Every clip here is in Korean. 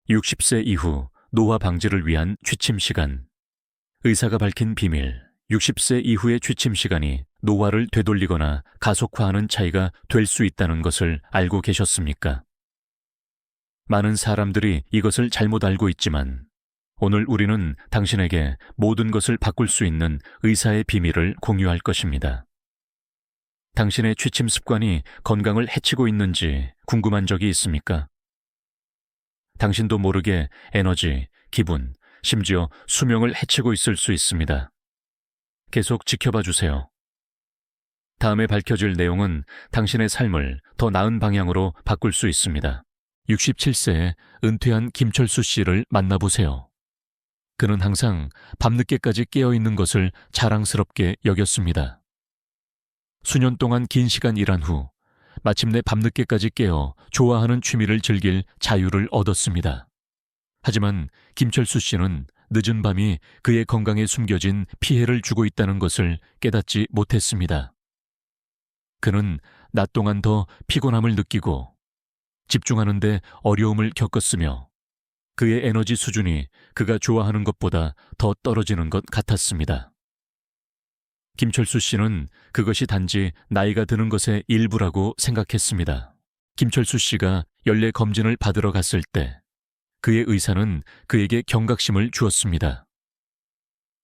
60세 이후 노화 방지를 위한 취침 시간. 의사가 밝힌 비밀. 60세 이후의 취침 시간이 노화를 되돌리거나 가속화하는 차이가 될 수 있다는 것을 알고 계셨습니까? 많은 사람들이 이것을 잘못 알고 있지만 오늘 우리는 당신에게 모든 것을 바꿀 수 있는 의사의 비밀을 공유할 것입니다. 당신의 취침 습관이 건강을 해치고 있는지 궁금한 적이 있습니까? 당신도 모르게 에너지, 기분, 심지어 수명을 해치고 있을 수 있습니다. 계속 지켜봐 주세요. 다음에 밝혀질 내용은 당신의 삶을 더 나은 방향으로 바꿀 수 있습니다. 67세에 은퇴한 김철수 씨를 만나보세요. 그는 항상 밤늦게까지 깨어있는 것을 자랑스럽게 여겼습니다. 수년 동안 긴 시간 일한 후 마침내 밤늦게까지 깨어 좋아하는 취미를 즐길 자유를 얻었습니다. 하지만 김철수 씨는 늦은 밤이 그의 건강에 숨겨진 피해를 주고 있다는 것을 깨닫지 못했습니다. 그는 낮 동안 더 피곤함을 느끼고 집중하는 데 어려움을 겪었으며 그의 에너지 수준이 그가 좋아하는 것보다 더 떨어지는 것 같았습니다. 김철수 씨는 그것이 단지 나이가 드는 것의 일부라고 생각했습니다. 김철수 씨가 연례 검진을 받으러 갔을 때 그의 의사는 그에게 경각심을 주었습니다.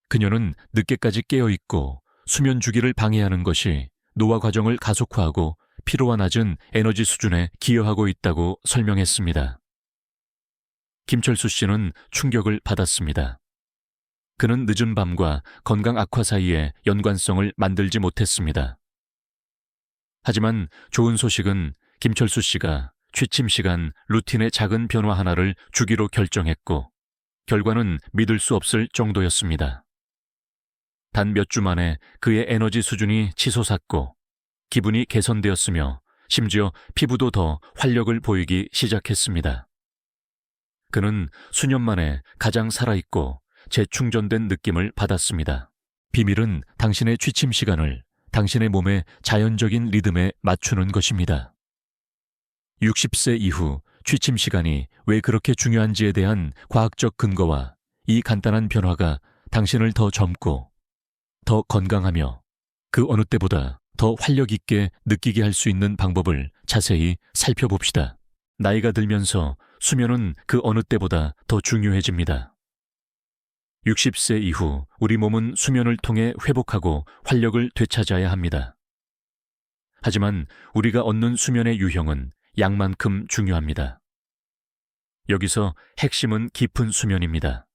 그녀는 늦게까지 깨어있고 수면 주기를 방해하는 것이 노화 과정을 가속화하고 피로와 낮은 에너지 수준에 기여하고 있다고 설명했습니다. 김철수 씨는 충격을 받았습니다. 그는 늦은 밤과 건강 악화 사이에 연관성을 만들지 못했습니다. 하지만 좋은 소식은 김철수 씨가 취침 시간 루틴의 작은 변화 하나를 주기로 결정했고 결과는 믿을 수 없을 정도였습니다. 단 몇 주 만에 그의 에너지 수준이 치솟았고 기분이 개선되었으며 심지어 피부도 더 활력을 보이기 시작했습니다. 그는 수년 만에 가장 살아있고 재충전된 느낌을 받았습니다. 비밀은 당신의 취침 시간을 당신의 몸의 자연적인 리듬에 맞추는 것입니다. 60세 이후 취침 시간이 왜 그렇게 중요한지에 대한 과학적 근거와 이 간단한 변화가 당신을 더 젊고 더 건강하며 그 어느 때보다 더 활력 있게 느끼게 할 수 있는 방법을 자세히 살펴봅시다. 나이가 들면서 수면은 그 어느 때보다 더 중요해집니다. 60세 이후 우리 몸은 수면을 통해 회복하고 활력을 되찾아야 합니다. 하지만 우리가 얻는 수면의 유형은 양만큼 중요합니다. 여기서 핵심은 깊은 수면입니다.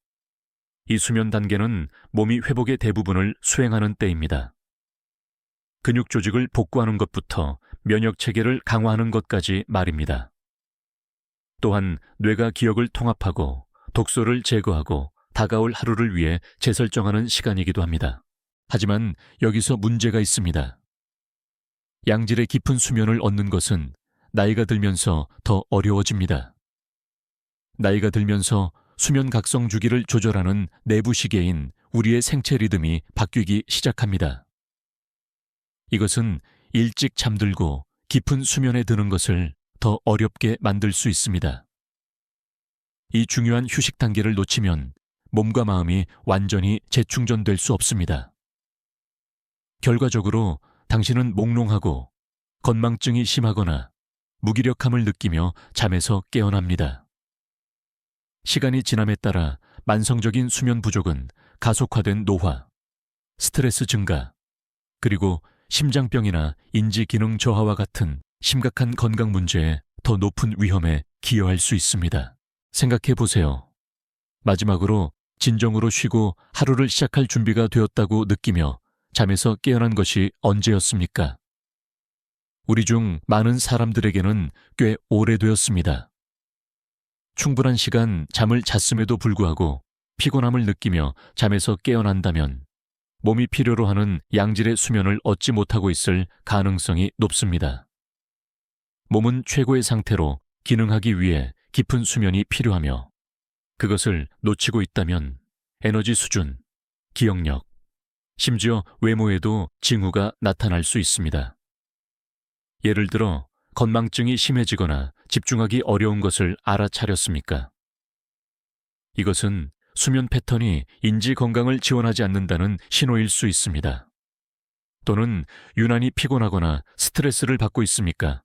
이 수면 단계는 몸이 회복의 대부분을 수행하는 때입니다. 근육 조직을 복구하는 것부터 면역 체계를 강화하는 것까지 말입니다. 또한 뇌가 기억을 통합하고 독소를 제거하고 다가올 하루를 위해 재설정하는 시간이기도 합니다. 하지만 여기서 문제가 있습니다. 양질의 깊은 수면을 얻는 것은 나이가 들면서 더 어려워집니다. 나이가 들면서 수면 각성 주기를 조절하는 내부 시계인 우리의 생체 리듬이 바뀌기 시작합니다. 이것은 일찍 잠들고 깊은 수면에 드는 것을 더 어렵게 만들 수 있습니다. 이 중요한 휴식 단계를 놓치면 몸과 마음이 완전히 재충전될 수 없습니다. 결과적으로 당신은 몽롱하고 건망증이 심하거나 무기력함을 느끼며 잠에서 깨어납니다. 시간이 지남에 따라 만성적인 수면 부족은 가속화된 노화, 스트레스 증가, 그리고 심장병이나 인지 기능 저하와 같은 심각한 건강 문제에 더 높은 위험에 기여할 수 있습니다. 생각해 보세요. 마지막으로 진정으로 쉬고 하루를 시작할 준비가 되었다고 느끼며 잠에서 깨어난 것이 언제였습니까? 우리 중 많은 사람들에게는 꽤 오래되었습니다. 충분한 시간 잠을 잤음에도 불구하고 피곤함을 느끼며 잠에서 깨어난다면 몸이 필요로 하는 양질의 수면을 얻지 못하고 있을 가능성이 높습니다. 몸은 최고의 상태로 기능하기 위해 깊은 수면이 필요하며 그것을 놓치고 있다면 에너지 수준, 기억력, 심지어 외모에도 징후가 나타날 수 있습니다. 예를 들어 건망증이 심해지거나 집중하기 어려운 것을 알아차렸습니까? 이것은 수면 패턴이 인지 건강을 지원하지 않는다는 신호일 수 있습니다. 또는 유난히 피곤하거나 스트레스를 받고 있습니까?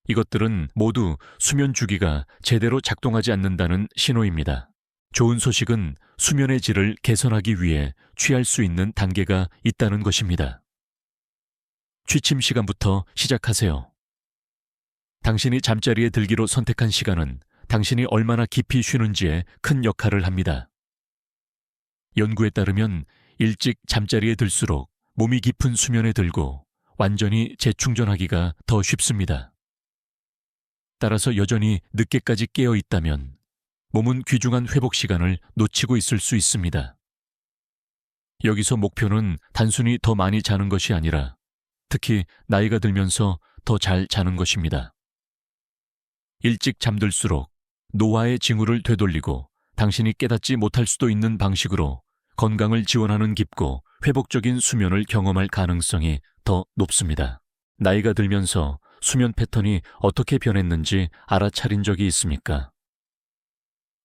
이것들은 모두 수면 주기가 제대로 작동하지 않는다는 신호입니다. 좋은 소식은 수면의 질을 개선하기 위해 취할 수 있는 단계가 있다는 것입니다. 취침 시간부터 시작하세요. 당신이 잠자리에 들기로 선택한 시간은 당신이 얼마나 깊이 쉬는지에 큰 역할을 합니다. 연구에 따르면 일찍 잠자리에 들수록 몸이 깊은 수면에 들고 완전히 재충전하기가 더 쉽습니다. 따라서 여전히 늦게까지 깨어 있다면 몸은 귀중한 회복 시간을 놓치고 있을 수 있습니다. 여기서 목표는 단순히 더 많이 자는 것이 아니라 특히 나이가 들면서 더 잘 자는 것입니다. 일찍 잠들수록 노화의 징후를 되돌리고 당신이 깨닫지 못할 수도 있는 방식으로 건강을 지원하는 깊고 회복적인 수면을 경험할 가능성이 더 높습니다. 나이가 들면서 수면 패턴이 어떻게 변했는지 알아차린 적이 있습니까?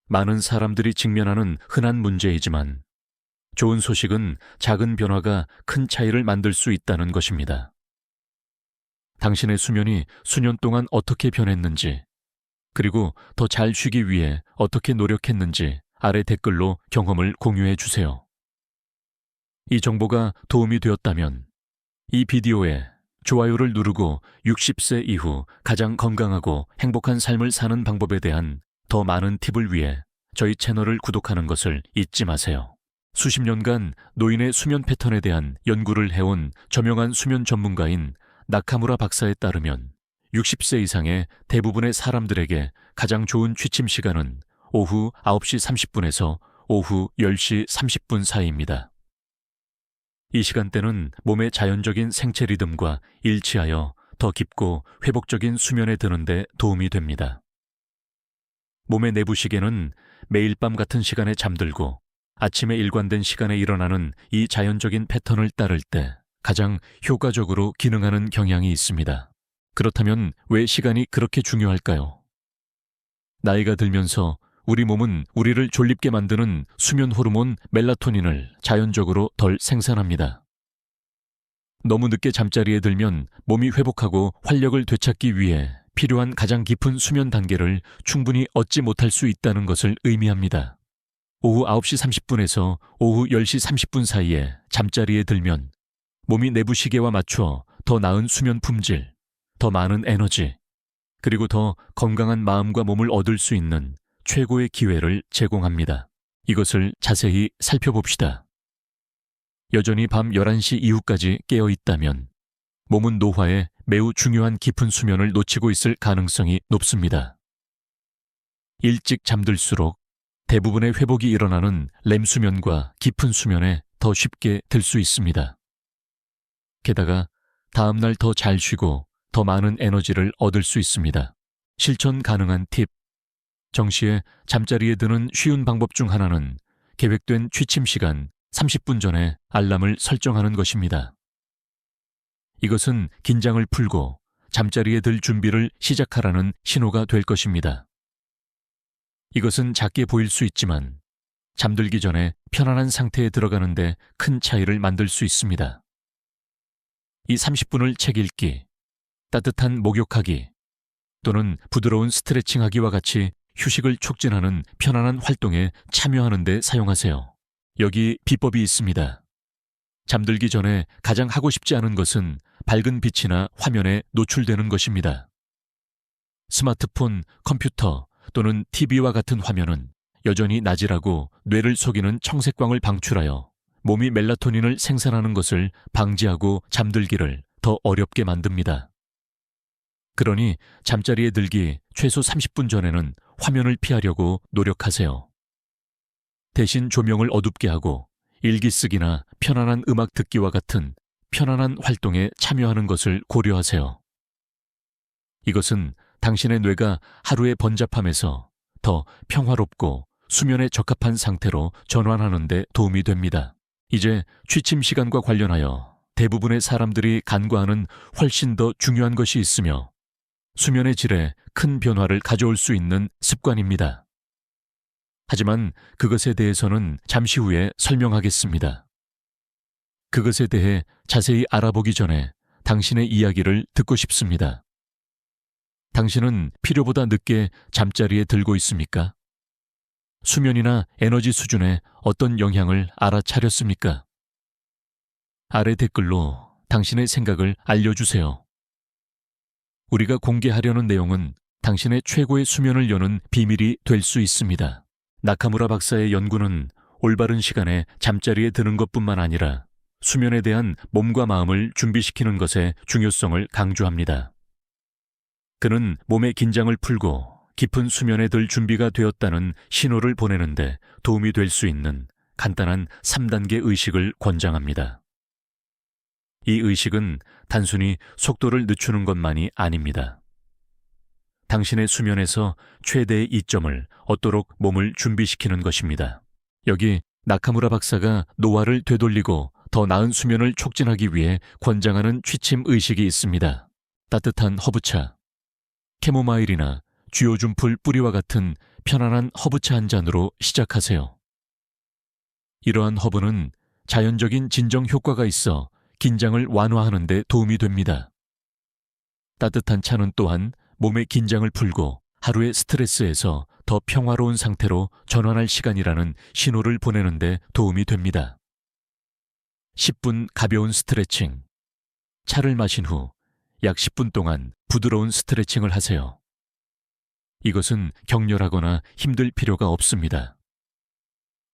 많은 사람들이 직면하는 흔한 문제이지만 좋은 소식은 작은 변화가 큰 차이를 만들 수 있다는 것입니다. 당신의 수면이 수년 동안 어떻게 변했는지, 그리고 더 잘 쉬기 위해 어떻게 노력했는지 아래 댓글로 경험을 공유해 주세요. 이 정보가 도움이 되었다면 이 비디오에 좋아요를 누르고 60세 이후 가장 건강하고 행복한 삶을 사는 방법에 대한 더 많은 팁을 위해 저희 채널을 구독하는 것을 잊지 마세요. 수십 년간 노인의 수면 패턴에 대한 연구를 해온 저명한 수면 전문가인 나카무라 박사에 따르면 60세 이상의 대부분의 사람들에게 가장 좋은 취침 시간은 오후 9시 30분에서 오후 10시 30분 사이입니다. 이 시간대는 몸의 자연적인 생체 리듬과 일치하여 더 깊고 회복적인 수면에 드는 데 도움이 됩니다. 몸의 내부 시계는 매일 밤 같은 시간에 잠들고 아침에 일관된 시간에 일어나는 이 자연적인 패턴을 따를 때 가장 효과적으로 기능하는 경향이 있습니다. 그렇다면 왜 시간이 그렇게 중요할까요? 나이가 들면서 우리 몸은 우리를 졸립게 만드는 수면 호르몬 멜라토닌을 자연적으로 덜 생산합니다. 너무 늦게 잠자리에 들면 몸이 회복하고 활력을 되찾기 위해 필요한 가장 깊은 수면 단계를 충분히 얻지 못할 수 있다는 것을 의미합니다. 오후 9시 30분에서 오후 10시 30분 사이에 잠자리에 들면 몸이 내부 시계와 맞춰 더 나은 수면 품질, 더 많은 에너지, 그리고 더 건강한 마음과 몸을 얻을 수 있는 최고의 기회를 제공합니다. 이것을 자세히 살펴봅시다. 여전히 밤 11시 이후까지 깨어 있다면 몸은 노화에 매우 중요한 깊은 수면을 놓치고 있을 가능성이 높습니다. 일찍 잠들수록 대부분의 회복이 일어나는 렘 수면과 깊은 수면에 더 쉽게 들 수 있습니다. 게다가 다음날 더 잘 쉬고 더 많은 에너지를 얻을 수 있습니다. 실천 가능한 팁. 정시에 잠자리에 드는 쉬운 방법 중 하나는 계획된 취침 시간 30분 전에 알람을 설정하는 것입니다. 이것은 긴장을 풀고 잠자리에 들 준비를 시작하라는 신호가 될 것입니다. 이것은 작게 보일 수 있지만 잠들기 전에 편안한 상태에 들어가는데 큰 차이를 만들 수 있습니다. 이 30분을 책 읽기, 따뜻한 목욕하기 또는 부드러운 스트레칭하기와 같이 휴식을 촉진하는 편안한 활동에 참여하는 데 사용하세요. 여기 비법이 있습니다. 잠들기 전에 가장 하고 싶지 않은 것은 밝은 빛이나 화면에 노출되는 것입니다. 스마트폰, 컴퓨터 또는 TV와 같은 화면은 여전히 낮이라고 뇌를 속이는 청색광을 방출하여 몸이 멜라토닌을 생산하는 것을 방지하고 잠들기를 더 어렵게 만듭니다. 그러니 잠자리에 들기 최소 30분 전에는 화면을 피하려고 노력하세요. 대신 조명을 어둡게 하고 일기 쓰기나 편안한 음악 듣기와 같은 편안한 활동에 참여하는 것을 고려하세요. 이것은 당신의 뇌가 하루의 번잡함에서 더 평화롭고 수면에 적합한 상태로 전환하는 데 도움이 됩니다. 이제 취침 시간과 관련하여 대부분의 사람들이 간과하는 훨씬 더 중요한 것이 있으며 수면의 질에 큰 변화를 가져올 수 있는 습관입니다. 하지만 그것에 대해서는 잠시 후에 설명하겠습니다. 그것에 대해 자세히 알아보기 전에 당신의 이야기를 듣고 싶습니다. 당신은 필요보다 늦게 잠자리에 들고 있습니까? 수면이나 에너지 수준에 어떤 영향을 알아차렸습니까? 아래 댓글로 당신의 생각을 알려주세요. 우리가 공개하려는 내용은 당신의 최고의 수면을 여는 비밀이 될 수 있습니다. 나카무라 박사의 연구는 올바른 시간에 잠자리에 드는 것뿐만 아니라 수면에 대한 몸과 마음을 준비시키는 것의 중요성을 강조합니다. 그는 몸의 긴장을 풀고 깊은 수면에 들 준비가 되었다는 신호를 보내는데 도움이 될 수 있는 간단한 3단계 의식을 권장합니다. 이 의식은 단순히 속도를 늦추는 것만이 아닙니다. 당신의 수면에서 최대의 이점을 얻도록 몸을 준비시키는 것입니다. 여기 나카무라 박사가 노화를 되돌리고 더 나은 수면을 촉진하기 위해 권장하는 취침 의식이 있습니다. 따뜻한 허브차, 캐모마일이나 쥐오줌풀 뿌리와 같은 편안한 허브차 한 잔으로 시작하세요. 이러한 허브는 자연적인 진정 효과가 있어 긴장을 완화하는 데 도움이 됩니다. 따뜻한 차는 또한 몸의 긴장을 풀고 하루의 스트레스에서 더 평화로운 상태로 전환할 시간이라는 신호를 보내는 데 도움이 됩니다. 10분 가벼운 스트레칭. 차를 마신 후 약 10분 동안 부드러운 스트레칭을 하세요. 이것은 격렬하거나 힘들 필요가 없습니다.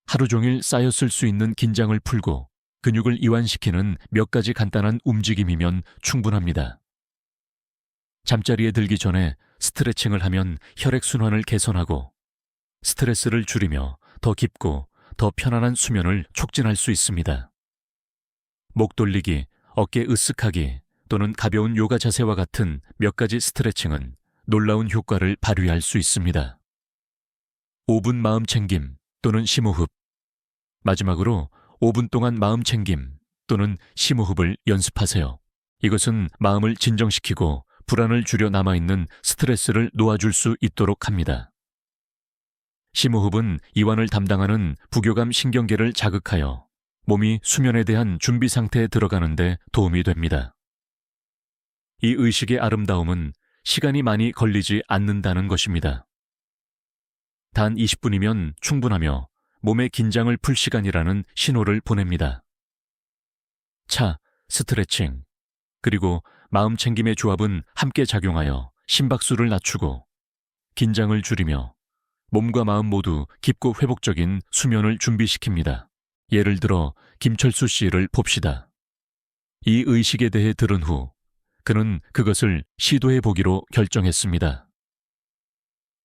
하루 종일 쌓였을 수 있는 긴장을 풀고 근육을 이완시키는 몇 가지 간단한 움직임이면 충분합니다. 잠자리에 들기 전에 스트레칭을 하면 혈액순환을 개선하고 스트레스를 줄이며 더 깊고 더 편안한 수면을 촉진할 수 있습니다. 목 돌리기, 어깨 으쓱하기 또는 가벼운 요가 자세와 같은 몇 가지 스트레칭은 놀라운 효과를 발휘할 수 있습니다. 5분 마음 챙김 또는 심호흡. 마지막으로 5분 동안 마음 챙김 또는 심호흡을 연습하세요. 이것은 마음을 진정시키고 불안을 줄여 남아있는 스트레스를 놓아줄 수 있도록 합니다. 심호흡은 이완을 담당하는 부교감 신경계를 자극하여 몸이 수면에 대한 준비 상태에 들어가는 데 도움이 됩니다. 이 의식의 아름다움은 시간이 많이 걸리지 않는다는 것입니다. 단 20분이면 충분하며 몸의 긴장을 풀 시간이라는 신호를 보냅니다. 차, 스트레칭, 그리고 마음 챙김의 조합은 함께 작용하여 심박수를 낮추고 긴장을 줄이며 몸과 마음 모두 깊고 회복적인 수면을 준비시킵니다. 예를 들어 김철수 씨를 봅시다. 이 의식에 대해 들은 후 그는 그것을 시도해 보기로 결정했습니다.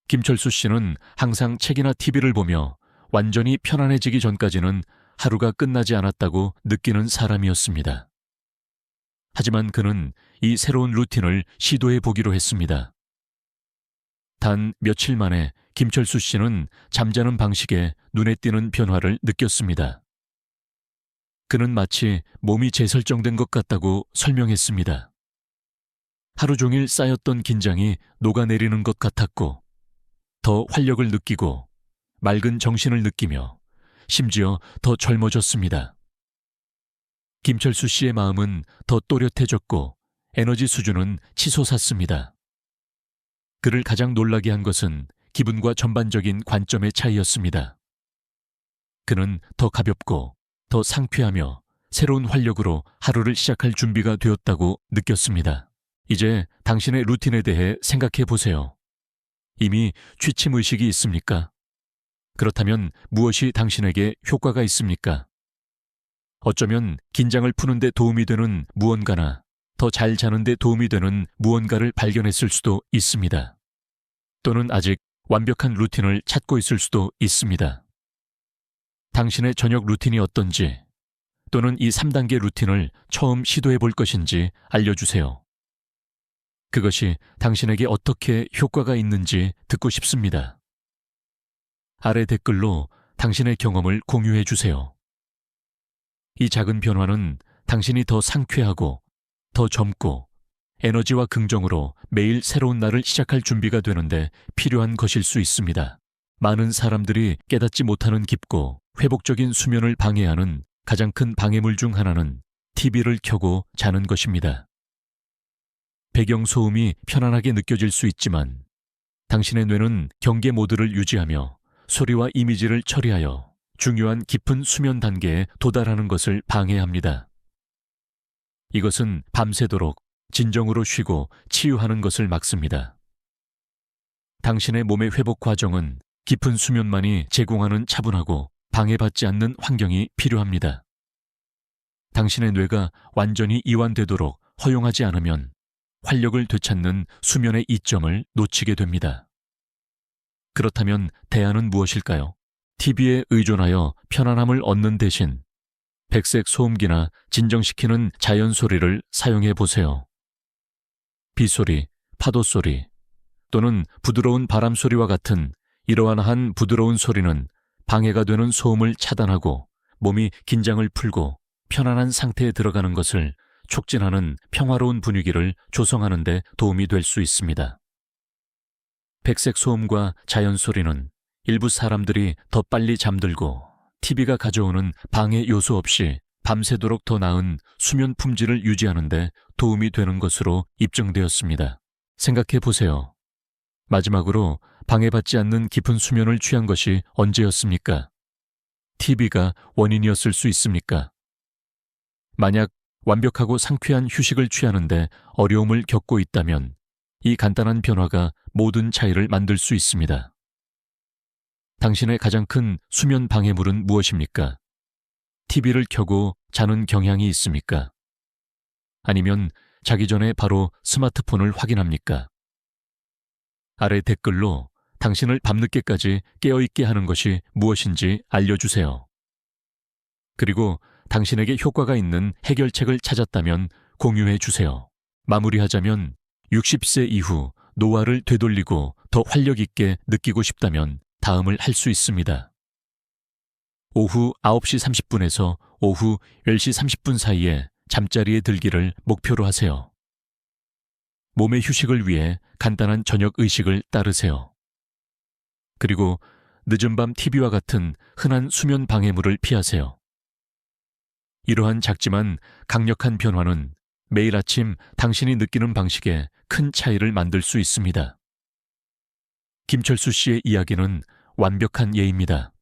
김철수 씨는 항상 책이나 TV를 보며 완전히 편안해지기 전까지는 하루가 끝나지 않았다고 느끼는 사람이었습니다. 하지만 그는 이 새로운 루틴을 시도해 보기로 했습니다. 단 며칠 만에 김철수 씨는 잠자는 방식에 눈에 띄는 변화를 느꼈습니다. 그는 마치 몸이 재설정된 것 같다고 설명했습니다. 하루 종일 쌓였던 긴장이 녹아내리는 것 같았고, 더 활력을 느끼고 맑은 정신을 느끼며 심지어 더 젊어졌습니다. 김철수 씨의 마음은 더 또렷해졌고 에너지 수준은 치솟았습니다. 그를 가장 놀라게 한 것은 기분과 전반적인 관점의 차이였습니다. 그는 더 가볍고 더 상쾌하며 새로운 활력으로 하루를 시작할 준비가 되었다고 느꼈습니다. 이제 당신의 루틴에 대해 생각해 보세요. 이미 취침 의식이 있습니까? 그렇다면 무엇이 당신에게 효과가 있습니까? 어쩌면 긴장을 푸는 데 도움이 되는 무언가나 더 잘 자는 데 도움이 되는 무언가를 발견했을 수도 있습니다. 또는 아직 완벽한 루틴을 찾고 있을 수도 있습니다. 당신의 저녁 루틴이 어떤지 또는 이 3단계 루틴을 처음 시도해 볼 것인지 알려주세요. 그것이 당신에게 어떻게 효과가 있는지 듣고 싶습니다. 아래 댓글로 당신의 경험을 공유해 주세요. 이 작은 변화는 당신이 더 상쾌하고 더 젊고 에너지와 긍정으로 매일 새로운 날을 시작할 준비가 되는데 필요한 것일 수 있습니다. 많은 사람들이 깨닫지 못하는 깊고 회복적인 수면을 방해하는 가장 큰 방해물 중 하나는 TV를 켜고 자는 것입니다. 배경소음이 편안하게 느껴질 수 있지만 당신의 뇌는 경계 모드를 유지하며 소리와 이미지를 처리하여 중요한 깊은 수면 단계에 도달하는 것을 방해합니다. 이것은 밤새도록 진정으로 쉬고 치유하는 것을 막습니다. 당신의 몸의 회복 과정은 깊은 수면만이 제공하는 차분하고 방해받지 않는 환경이 필요합니다. 당신의 뇌가 완전히 이완되도록 허용하지 않으면 활력을 되찾는 수면의 이점을 놓치게 됩니다. 그렇다면 대안은 무엇일까요? TV에 의존하여 편안함을 얻는 대신 백색 소음기나 진정시키는 자연 소리를 사용해 보세요. 빗소리, 파도소리 또는 부드러운 바람소리와 같은 이러한 부드러운 소리는 방해가 되는 소음을 차단하고 몸이 긴장을 풀고 편안한 상태에 들어가는 것을 촉진하는 평화로운 분위기를 조성하는 데 도움이 될 수 있습니다. 백색 소음과 자연 소리는 일부 사람들이 더 빨리 잠들고 TV가 가져오는 방해 요소 없이 밤새도록 더 나은 수면 품질을 유지하는 데 도움이 되는 것으로 입증되었습니다. 생각해 보세요. 마지막으로 방해받지 않는 깊은 수면을 취한 것이 언제였습니까? TV가 원인이었을 수 있습니까? 만약 완벽하고 상쾌한 휴식을 취하는데 어려움을 겪고 있다면 이 간단한 변화가 모든 차이를 만들 수 있습니다. 당신의 가장 큰 수면 방해물은 무엇입니까? TV를 켜고 자는 경향이 있습니까? 아니면 자기 전에 바로 스마트폰을 확인합니까? 아래 댓글로 당신을 밤늦게까지 깨어있게 하는 것이 무엇인지 알려주세요. 그리고 당신에게 효과가 있는 해결책을 찾았다면 공유해 주세요. 마무리하자면 60세 이후 노화를 되돌리고 더 활력 있게 느끼고 싶다면 다음을 할 수 있습니다. 오후 9시 30분에서 오후 10시 30분 사이에 잠자리에 들기를 목표로 하세요. 몸의 휴식을 위해 간단한 저녁 의식을 따르세요. 그리고 늦은 밤 TV와 같은 흔한 수면 방해물을 피하세요. 이러한 작지만 강력한 변화는 매일 아침 당신이 느끼는 방식에 큰 차이를 만들 수 있습니다. 김철수 씨의 이야기는 완벽한 예입니다.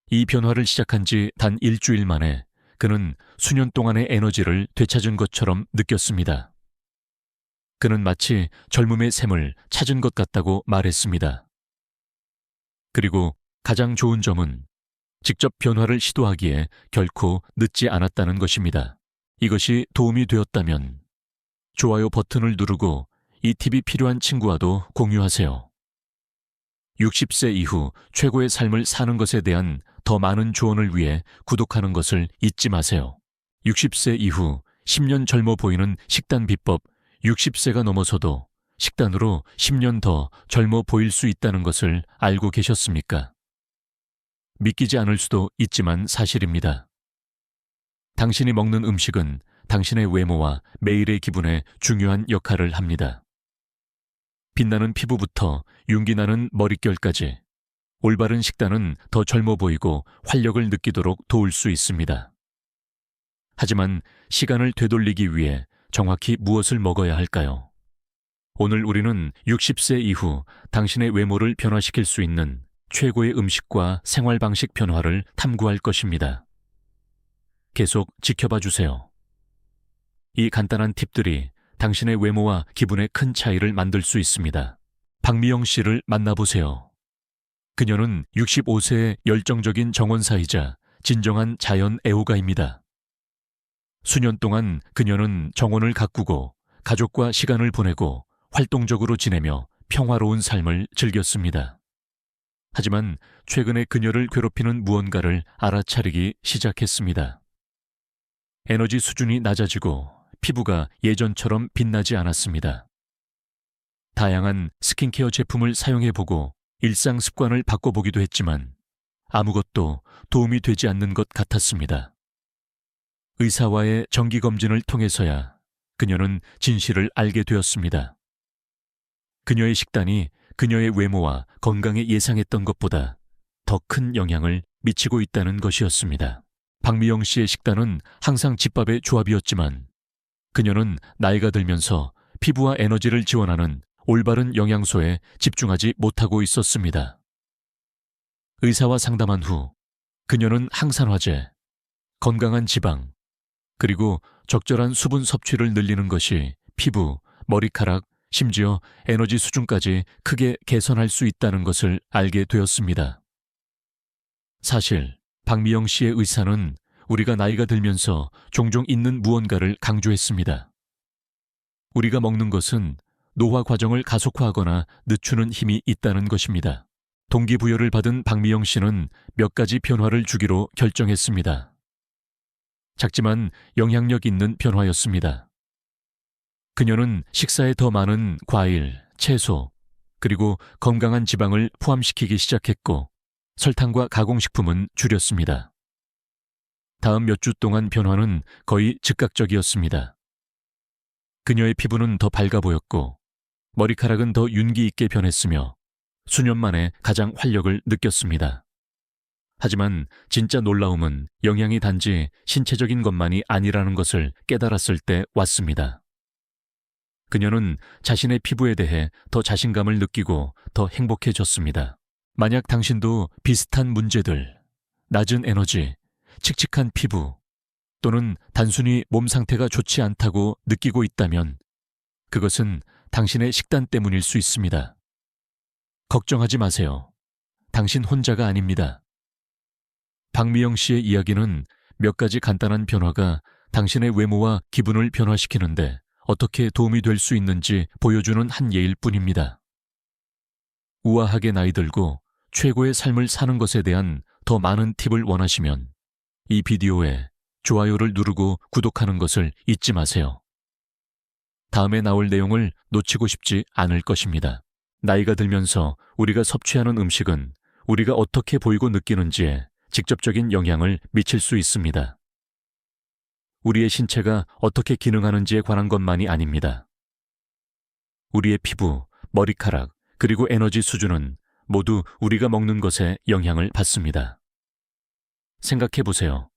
이 변화를 시작한 지 단 일주일 만에 그는 수년 동안의 에너지를 되찾은 것처럼 느꼈습니다. 그는 마치 젊음의 샘을 찾은 것 같다고 말했습니다. 그리고 가장 좋은 점은 직접 변화를 시도하기에 결코 늦지 않았다는 것입니다. 이것이 도움이 되었다면 좋아요 버튼을 누르고 이 팁이 필요한 친구와도 공유하세요. 60세 이후 최고의 삶을 사는 것에 대한 더 많은 조언을 위해 구독하는 것을 잊지 마세요. 60세 이후 10년 젊어 보이는 식단 비법 60세가 넘어서도 식단으로 10년 더 젊어 보일 수 있다는 것을 알고 계셨습니까? 믿기지 않을 수도 있지만 사실입니다. 당신이 먹는 음식은 당신의 외모와 매일의 기분에 중요한 역할을 합니다. 빛나는 피부부터 윤기나는 머릿결까지 올바른 식단은 더 젊어 보이고 활력을 느끼도록 도울 수 있습니다. 하지만 시간을 되돌리기 위해 정확히 무엇을 먹어야 할까요? 오늘 우리는 60세 이후 당신의 외모를 변화시킬 수 있는 최고의 음식과 생활 방식 변화를 탐구할 것입니다. 계속 지켜봐 주세요. 이 간단한 팁들이 당신의 외모와 기분에 큰 차이를 만들 수 있습니다. 박미영 씨를 만나보세요. 그녀는 65세의 열정적인 정원사이자 진정한 자연 애호가입니다. 수년 동안 그녀는 정원을 가꾸고 가족과 시간을 보내고 활동적으로 지내며 평화로운 삶을 즐겼습니다. 하지만 최근에 그녀를 괴롭히는 무언가를 알아차리기 시작했습니다. 에너지 수준이 낮아지고 피부가 예전처럼 빛나지 않았습니다. 다양한 스킨케어 제품을 사용해보고 일상 습관을 바꿔보기도 했지만 아무것도 도움이 되지 않는 것 같았습니다. 의사와의 정기검진을 통해서야 그녀는 진실을 알게 되었습니다. 그녀의 식단이 그녀의 외모와 건강에 예상했던 것보다 더 큰 영향을 미치고 있다는 것이었습니다. 박미영 씨의 식단은 항상 집밥의 조합이었지만 그녀는 나이가 들면서 피부와 에너지를 지원하는 올바른 영양소에 집중하지 못하고 있었습니다. 의사와 상담한 후 그녀는 항산화제, 건강한 지방, 그리고 적절한 수분 섭취를 늘리는 것이 피부, 머리카락, 심지어 에너지 수준까지 크게 개선할 수 있다는 것을 알게 되었습니다. 사실 박미영 씨의 의사는 우리가 나이가 들면서 종종 있는 무언가를 강조했습니다. 우리가 먹는 것은 노화 과정을 가속화하거나 늦추는 힘이 있다는 것입니다. 동기부여를 받은 박미영 씨는 몇 가지 변화를 주기로 결정했습니다. 작지만 영향력 있는 변화였습니다. 그녀는 식사에 더 많은 과일, 채소, 그리고 건강한 지방을 포함시키기 시작했고 설탕과 가공식품은 줄였습니다. 다음 몇 주 동안 변화는 거의 즉각적이었습니다. 그녀의 피부는 더 밝아 보였고 머리카락은 더 윤기 있게 변했으며 수년 만에 가장 활력을 느꼈습니다. 하지만 진짜 놀라움은 영양이 단지 신체적인 것만이 아니라는 것을 깨달았을 때 왔습니다. 그녀는 자신의 피부에 대해 더 자신감을 느끼고 더 행복해졌습니다. 만약 당신도 비슷한 문제들, 낮은 에너지, 칙칙한 피부 또는 단순히 몸 상태가 좋지 않다고 느끼고 있다면 그것은 당신의 식단 때문일 수 있습니다. 걱정하지 마세요. 당신 혼자가 아닙니다. 박미영 씨의 이야기는 몇 가지 간단한 변화가 당신의 외모와 기분을 변화시키는데 어떻게 도움이 될 수 있는지 보여주는 한 예일 뿐입니다. 우아하게 나이 들고 최고의 삶을 사는 것에 대한 더 많은 팁을 원하시면 이 비디오에 좋아요를 누르고 구독하는 것을 잊지 마세요. 다음에 나올 내용을 놓치고 싶지 않을 것입니다. 나이가 들면서 우리가 섭취하는 음식은 우리가 어떻게 보이고 느끼는지에 직접적인 영향을 미칠 수 있습니다. 우리의 신체가 어떻게 기능하는지에 관한 것만이 아닙니다. 우리의 피부, 머리카락, 그리고 에너지 수준은 모두 우리가 먹는 것에 영향을 받습니다. 생각해 보세요.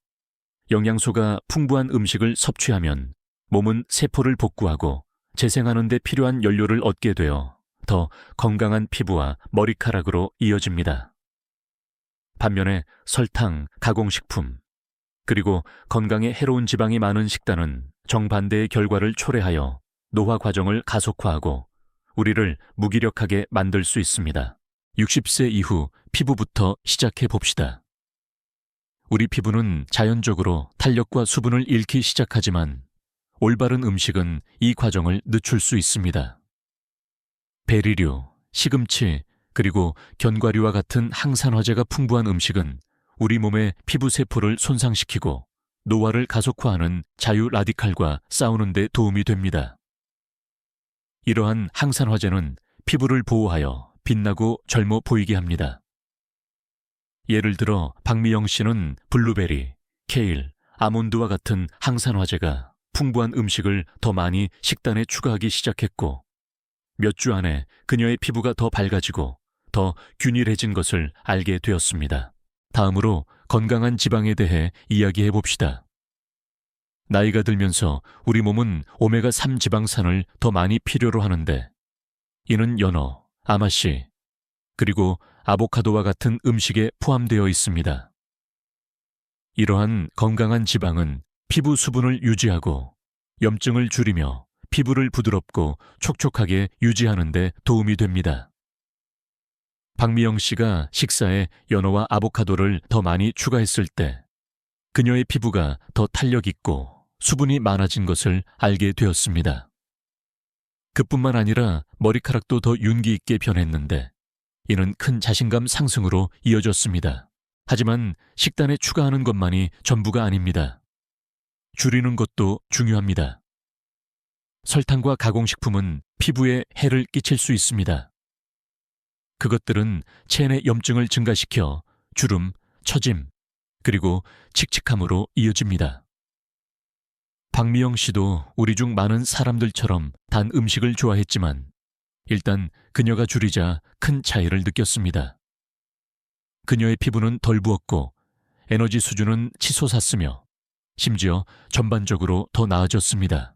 영양소가 풍부한 음식을 섭취하면 몸은 세포를 복구하고 재생하는 데 필요한 연료를 얻게 되어 더 건강한 피부와 머리카락으로 이어집니다. 반면에 설탕, 가공식품, 그리고 건강에 해로운 지방이 많은 식단은 정반대의 결과를 초래하여 노화 과정을 가속화하고 우리를 무기력하게 만들 수 있습니다. 60세 이후 피부부터 시작해 봅시다. 우리 피부는 자연적으로 탄력과 수분을 잃기 시작하지만 올바른 음식은 이 과정을 늦출 수 있습니다. 베리류, 시금치, 그리고 견과류와 같은 항산화제가 풍부한 음식은 우리 몸의 피부 세포를 손상시키고 노화를 가속화하는 자유 라디칼과 싸우는 데 도움이 됩니다. 이러한 항산화제는 피부를 보호하여 빛나고 젊어 보이게 합니다. 예를 들어 박미영 씨는 블루베리, 케일, 아몬드와 같은 항산화제가 풍부한 음식을 더 많이 식단에 추가하기 시작했고 몇 주 안에 그녀의 피부가 더 밝아지고 더 균일해진 것을 알게 되었습니다. 다음으로 건강한 지방에 대해 이야기해 봅시다. 나이가 들면서 우리 몸은 오메가3 지방산을 더 많이 필요로 하는데 이는 연어, 아마씨, 그리고 아보카도와 같은 음식에 포함되어 있습니다. 이러한 건강한 지방은 피부 수분을 유지하고 염증을 줄이며 피부를 부드럽고 촉촉하게 유지하는 데 도움이 됩니다. 박미영 씨가 식사에 연어와 아보카도를 더 많이 추가했을 때 그녀의 피부가 더 탄력 있고 수분이 많아진 것을 알게 되었습니다. 그뿐만 아니라 머리카락도 더 윤기 있게 변했는데 이는 큰 자신감 상승으로 이어졌습니다. 하지만 식단에 추가하는 것만이 전부가 아닙니다. 줄이는 것도 중요합니다. 설탕과 가공식품은 피부에 해를 끼칠 수 있습니다. 그것들은 체내 염증을 증가시켜 주름, 처짐, 그리고 칙칙함으로 이어집니다. 박미영 씨도 우리 중 많은 사람들처럼 단 음식을 좋아했지만 일단 그녀가 줄이자 큰 차이를 느꼈습니다. 그녀의 피부는 덜 부었고 에너지 수준은 치솟았으며 심지어 전반적으로 더 나아졌습니다.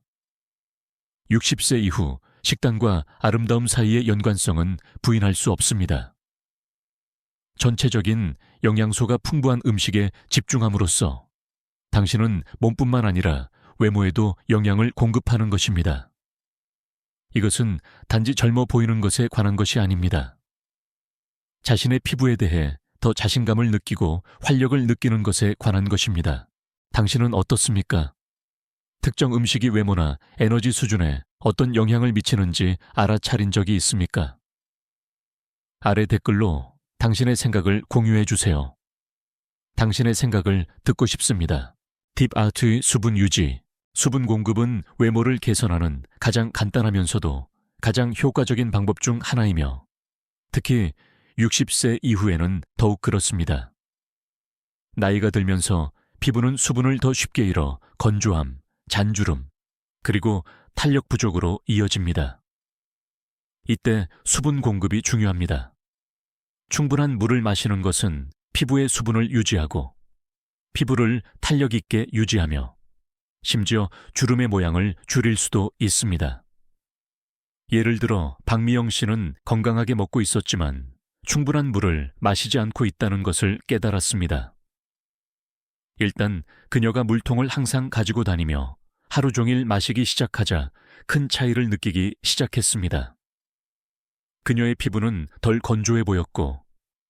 60세 이후 식단과 아름다움 사이의 연관성은 부인할 수 없습니다. 전체적인 영양소가 풍부한 음식에 집중함으로써 당신은 몸뿐만 아니라 외모에도 영양을 공급하는 것입니다. 이것은 단지 젊어 보이는 것에 관한 것이 아닙니다. 자신의 피부에 대해 더 자신감을 느끼고 활력을 느끼는 것에 관한 것입니다. 당신은 어떻습니까? 특정 음식이 외모나 에너지 수준에 어떤 영향을 미치는지 알아차린 적이 있습니까? 아래 댓글로 당신의 생각을 공유해 주세요. 당신의 생각을 듣고 싶습니다. 딥아트의 수분 유지. 수분 공급은 외모를 개선하는 가장 간단하면서도 가장 효과적인 방법 중 하나이며 특히 60세 이후에는 더욱 그렇습니다. 나이가 들면서 피부는 수분을 더 쉽게 잃어 건조함, 잔주름, 그리고 탄력 부족으로 이어집니다. 이때 수분 공급이 중요합니다. 충분한 물을 마시는 것은 피부의 수분을 유지하고 피부를 탄력 있게 유지하며 심지어 주름의 모양을 줄일 수도 있습니다. 예를 들어 박미영 씨는 건강하게 먹고 있었지만 충분한 물을 마시지 않고 있다는 것을 깨달았습니다. 일단 그녀가 물통을 항상 가지고 다니며 하루 종일 마시기 시작하자 큰 차이를 느끼기 시작했습니다. 그녀의 피부는 덜 건조해 보였고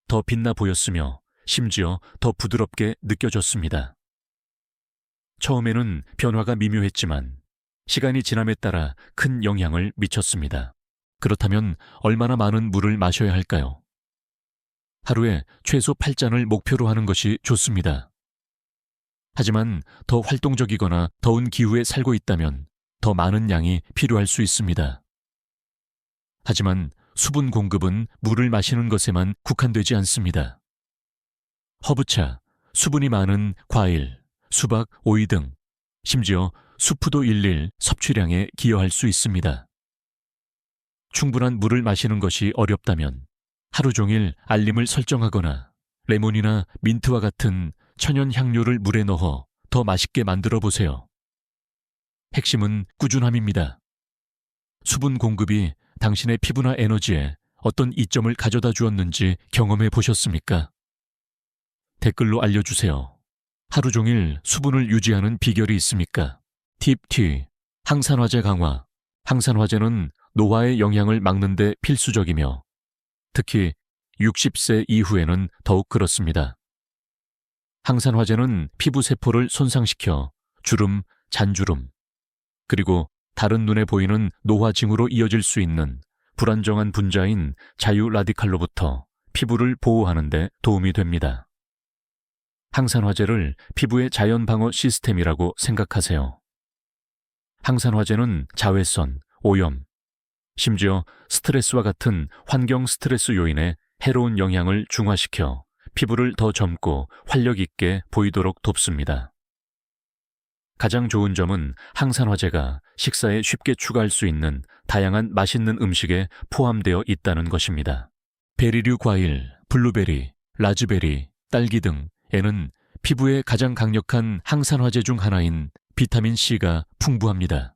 더 빛나 보였으며 심지어 더 부드럽게 느껴졌습니다. 처음에는 변화가 미묘했지만 시간이 지남에 따라 큰 영향을 미쳤습니다. 그렇다면 얼마나 많은 물을 마셔야 할까요? 하루에 최소 8잔을 목표로 하는 것이 좋습니다. 하지만 더 활동적이거나 더운 기후에 살고 있다면 더 많은 양이 필요할 수 있습니다. 하지만 수분 공급은 물을 마시는 것에만 국한되지 않습니다. 허브차, 수분이 많은 과일, 수박, 오이 등 심지어 수프도 일일 섭취량에 기여할 수 있습니다. 충분한 물을 마시는 것이 어렵다면 하루 종일 알림을 설정하거나 레몬이나 민트와 같은 천연 향료를 물에 넣어 더 맛있게 만들어 보세요. 핵심은 꾸준함입니다. 수분 공급이 당신의 피부나 에너지에 어떤 이점을 가져다 주었는지 경험해 보셨습니까? 댓글로 알려주세요. 하루 종일 수분을 유지하는 비결이 있습니까? 팁 T. 항산화제 강화. 항산화제는 노화의 영향을 막는 데 필수적이며 특히 60세 이후에는 더욱 그렇습니다. 항산화제는 피부 세포를 손상시켜 주름, 잔주름, 그리고 다른 눈에 보이는 노화징후로 이어질 수 있는 불안정한 분자인 자유 라디칼로부터 피부를 보호하는 데 도움이 됩니다. 항산화제를 피부의 자연 방어 시스템이라고 생각하세요. 항산화제는 자외선, 오염, 심지어 스트레스와 같은 환경 스트레스 요인에 해로운 영향을 중화시켜 피부를 더 젊고 활력 있게 보이도록 돕습니다. 가장 좋은 점은 항산화제가 식사에 쉽게 추가할 수 있는 다양한 맛있는 음식에 포함되어 있다는 것입니다. 베리류 과일, 블루베리, 라즈베리, 딸기 등에는 피부에 가장 강력한 항산화제 중 하나인 비타민 C가 풍부합니다.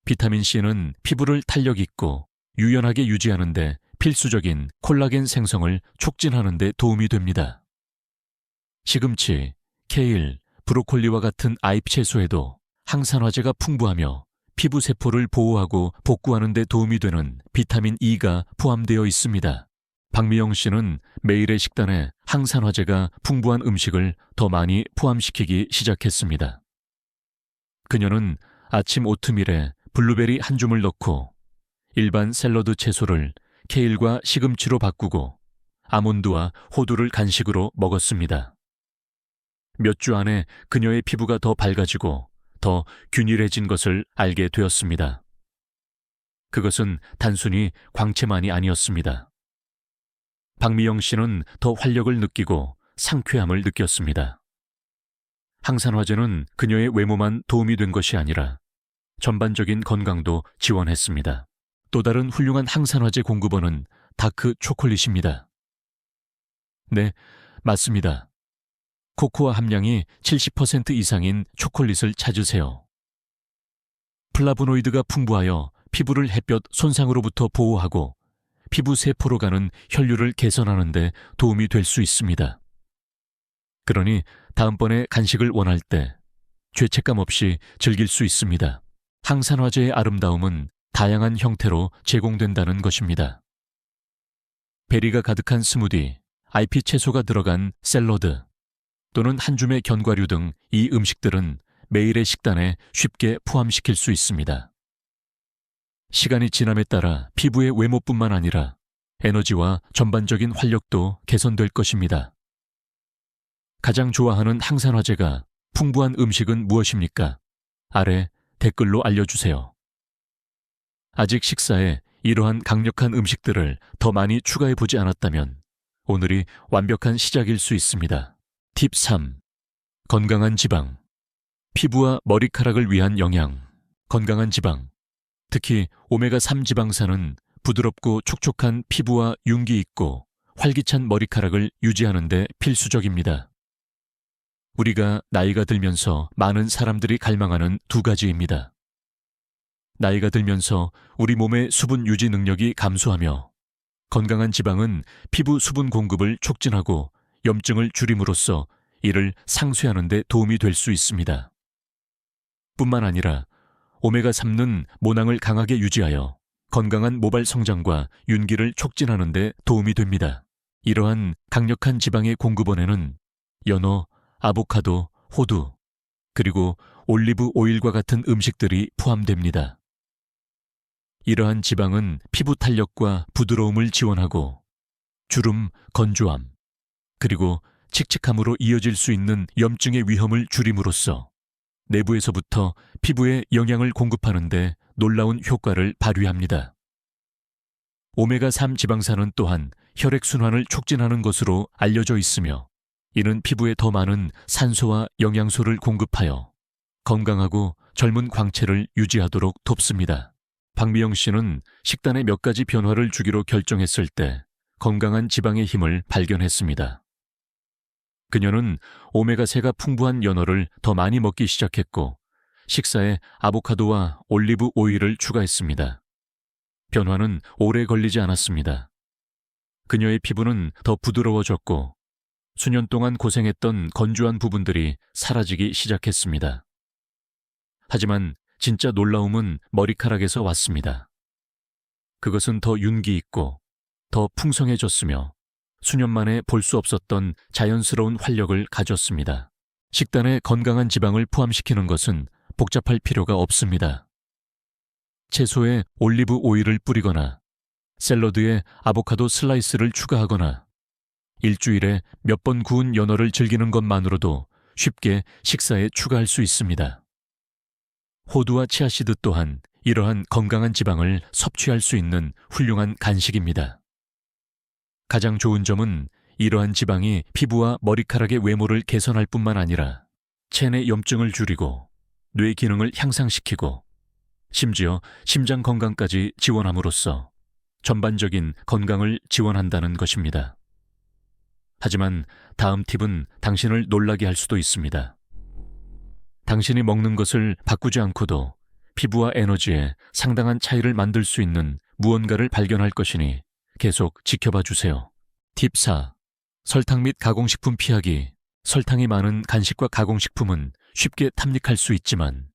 비타민 C는 피부를 탄력 있고 유연하게 유지하는 데 필수적인 콜라겐 생성을 촉진하는 데 도움이 됩니다. 시금치, 케일, 브로콜리와 같은 아잎 채소에도 항산화제가 풍부하며 피부 세포를 보호하고 복구하는 데 도움이 되는 비타민 E가 포함되어 있습니다. 박미영 씨는 매일의 식단에 항산화제가 풍부한 음식을 더 많이 포함시키기 시작했습니다. 그녀는 아침 오트밀에 블루베리 한 줌을 넣고 일반 샐러드 채소를 케일과 시금치로 바꾸고 아몬드와 호두를 간식으로 먹었습니다. 몇 주 안에 그녀의 피부가 더 밝아지고 더 균일해진 것을 알게 되었습니다. 그것은 단순히 광채만이 아니었습니다. 박미영 씨는 더 활력을 느끼고 상쾌함을 느꼈습니다. 항산화제는 그녀의 외모만 도움이 된 것이 아니라 전반적인 건강도 지원했습니다. 또 다른 훌륭한 항산화제 공급원은 다크 초콜릿입니다. 네, 맞습니다. 코코아 함량이 70% 이상인 초콜릿을 찾으세요. 플라보노이드가 풍부하여 피부를 햇볕 손상으로부터 보호하고 피부 세포로 가는 혈류를 개선하는 데 도움이 될 수 있습니다. 그러니 다음번에 간식을 원할 때 죄책감 없이 즐길 수 있습니다. 항산화제의 아름다움은 다양한 형태로 제공된다는 것입니다. 베리가 가득한 스무디, IP 채소가 들어간 샐러드 또는 한 줌의 견과류 등 이 음식들은 매일의 식단에 쉽게 포함시킬 수 있습니다. 시간이 지남에 따라 피부의 외모뿐만 아니라 에너지와 전반적인 활력도 개선될 것입니다. 가장 좋아하는 항산화제가 풍부한 음식은 무엇입니까? 아래 댓글로 알려주세요. 아직 식사에 이러한 강력한 음식들을 더 많이 추가해보지 않았다면 오늘이 완벽한 시작일 수 있습니다. 팁 3. 건강한 지방. 피부와 머리카락을 위한 영양. 건강한 지방. 특히 오메가3 지방산은 부드럽고 촉촉한 피부와 윤기 있고 활기찬 머리카락을 유지하는 데 필수적입니다. 우리가 나이가 들면서 많은 사람들이 갈망하는 두 가지입니다. 나이가 들면서 우리 몸의 수분 유지 능력이 감소하며 건강한 지방은 피부 수분 공급을 촉진하고 염증을 줄임으로써 이를 상쇄하는 데 도움이 될 수 있습니다. 뿐만 아니라 오메가3는 모낭을 강하게 유지하여 건강한 모발 성장과 윤기를 촉진하는 데 도움이 됩니다. 이러한 강력한 지방의 공급원에는 연어, 아보카도, 호두, 그리고 올리브 오일과 같은 음식들이 포함됩니다. 이러한 지방은 피부 탄력과 부드러움을 지원하고 주름, 건조함, 그리고 칙칙함으로 이어질 수 있는 염증의 위험을 줄임으로써 내부에서부터 피부에 영양을 공급하는 데 놀라운 효과를 발휘합니다. 오메가3 지방산은 또한 혈액순환을 촉진하는 것으로 알려져 있으며 이는 피부에 더 많은 산소와 영양소를 공급하여 건강하고 젊은 광채를 유지하도록 돕습니다. 박미영 씨는 식단에 몇 가지 변화를 주기로 결정했을 때 건강한 지방의 힘을 발견했습니다. 그녀는 오메가3가 풍부한 연어를 더 많이 먹기 시작했고 식사에 아보카도와 올리브 오일을 추가했습니다. 변화는 오래 걸리지 않았습니다. 그녀의 피부는 더 부드러워졌고 수년 동안 고생했던 건조한 부분들이 사라지기 시작했습니다. 하지만 진짜 놀라움은 머리카락에서 왔습니다. 그것은 더 윤기 있고 더 풍성해졌으며 수년 만에 볼 수 없었던 자연스러운 활력을 가졌습니다. 식단에 건강한 지방을 포함시키는 것은 복잡할 필요가 없습니다. 채소에 올리브 오일을 뿌리거나 샐러드에 아보카도 슬라이스를 추가하거나 일주일에 몇 번 구운 연어를 즐기는 것만으로도 쉽게 식사에 추가할 수 있습니다. 호두와 치아씨드 또한 이러한 건강한 지방을 섭취할 수 있는 훌륭한 간식입니다. 가장 좋은 점은 이러한 지방이 피부와 머리카락의 외모를 개선할 뿐만 아니라 체내 염증을 줄이고 뇌 기능을 향상시키고 심지어 심장 건강까지 지원함으로써 전반적인 건강을 지원한다는 것입니다. 하지만 다음 팁은 당신을 놀라게 할 수도 있습니다. 당신이 먹는 것을 바꾸지 않고도 피부와 에너지에 상당한 차이를 만들 수 있는 무언가를 발견할 것이니 계속 지켜봐 주세요. 팁 4. 설탕 및 가공식품 피하기. 설탕이 많은 간식과 가공식품은 쉽게 탐닉할 수 있지만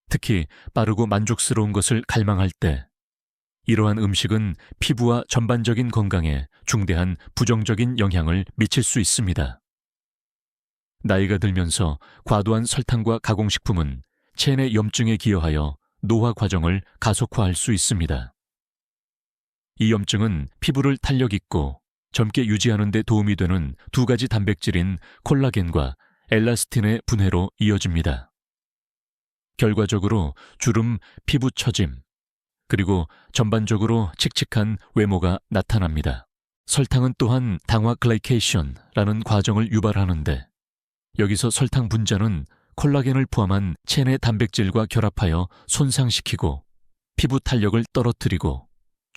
특히 빠르고 만족스러운 것을 갈망할 때 이러한 음식은 피부와 전반적인 건강에 중대한 부정적인 영향을 미칠 수 있습니다. 나이가 들면서 과도한 설탕과 가공식품은 체내 염증에 기여하여 노화 과정을 가속화할 수 있습니다. 이 염증은 피부를 탄력 있고 젊게 유지하는 데 도움이 되는 두 가지 단백질인 콜라겐과 엘라스틴의 분해로 이어집니다. 결과적으로 주름, 피부 처짐, 그리고 전반적으로 칙칙한 외모가 나타납니다. 설탕은 또한 당화 글라이케이션라는 과정을 유발하는데 여기서 설탕 분자는 콜라겐을 포함한 체내 단백질과 결합하여 손상시키고 피부 탄력을 떨어뜨리고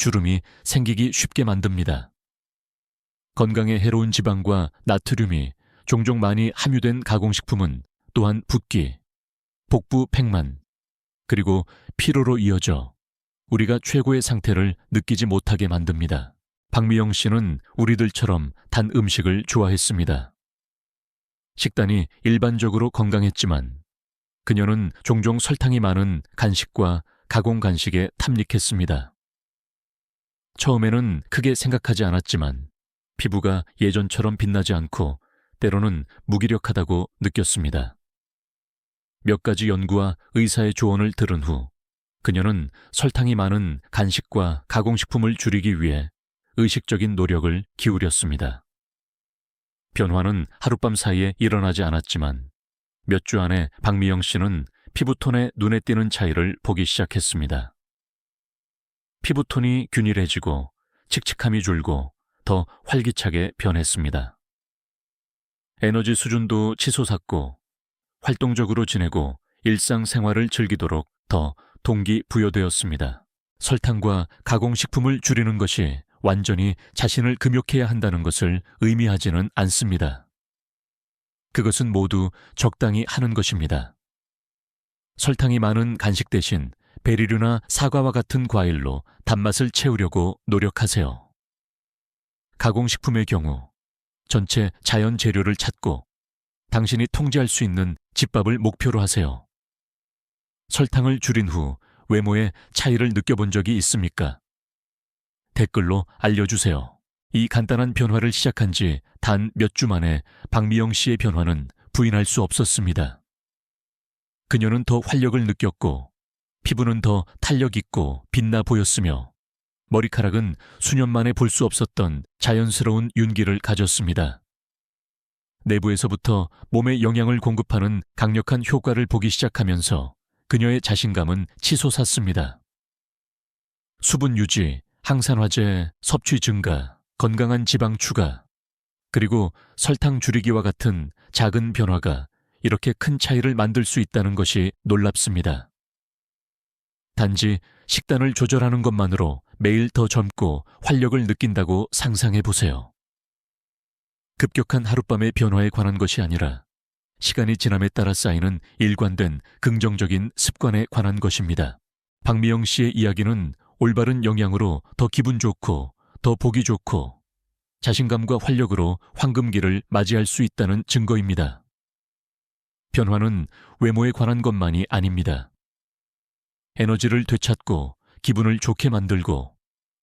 주름이 생기기 쉽게 만듭니다. 건강에 해로운 지방과 나트륨이 종종 많이 함유된 가공식품은 또한 붓기, 복부 팽만, 그리고 피로로 이어져 우리가 최고의 상태를 느끼지 못하게 만듭니다. 박미영 씨는 우리들처럼 단 음식을 좋아했습니다. 식단이 일반적으로 건강했지만 그녀는 종종 설탕이 많은 간식과 가공 간식에 탐닉했습니다. 처음에는 크게 생각하지 않았지만 피부가 예전처럼 빛나지 않고 때로는 무기력하다고 느꼈습니다. 몇 가지 연구와 의사의 조언을 들은 후 그녀는 설탕이 많은 간식과 가공식품을 줄이기 위해 의식적인 노력을 기울였습니다. 변화는 하룻밤 사이에 일어나지 않았지만 몇 주 안에 박미영 씨는 피부톤에 눈에 띄는 차이를 보기 시작했습니다. 피부톤이 균일해지고 칙칙함이 줄고 더 활기차게 변했습니다. 에너지 수준도 치솟았고 활동적으로 지내고 일상생활을 즐기도록 더 동기부여되었습니다. 설탕과 가공식품을 줄이는 것이 완전히 자신을 금욕해야 한다는 것을 의미하지는 않습니다. 그것은 모두 적당히 하는 것입니다. 설탕이 많은 간식 대신 베리류나 사과와 같은 과일로 단맛을 채우려고 노력하세요. 가공식품의 경우 전체 자연 재료를 찾고 당신이 통제할 수 있는 집밥을 목표로 하세요. 설탕을 줄인 후 외모에 차이를 느껴본 적이 있습니까? 댓글로 알려주세요. 이 간단한 변화를 시작한 지 단 몇 주 만에 박미영 씨의 변화는 부인할 수 없었습니다. 그녀는 더 활력을 느꼈고 피부는 더 탄력 있고 빛나 보였으며 머리카락은 수년 만에 볼 수 없었던 자연스러운 윤기를 가졌습니다. 내부에서부터 몸에 영양을 공급하는 강력한 효과를 보기 시작하면서 그녀의 자신감은 치솟았습니다. 수분 유지, 항산화제 섭취 증가, 건강한 지방 추가, 그리고 설탕 줄이기와 같은 작은 변화가 이렇게 큰 차이를 만들 수 있다는 것이 놀랍습니다. 단지 식단을 조절하는 것만으로 매일 더 젊고 활력을 느낀다고 상상해 보세요. 급격한 하룻밤의 변화에 관한 것이 아니라 시간이 지남에 따라 쌓이는 일관된 긍정적인 습관에 관한 것입니다. 박미영 씨의 이야기는 올바른 영양으로 더 기분 좋고 더 보기 좋고 자신감과 활력으로 황금기를 맞이할 수 있다는 증거입니다. 변화는 외모에 관한 것만이 아닙니다. 에너지를 되찾고 기분을 좋게 만들고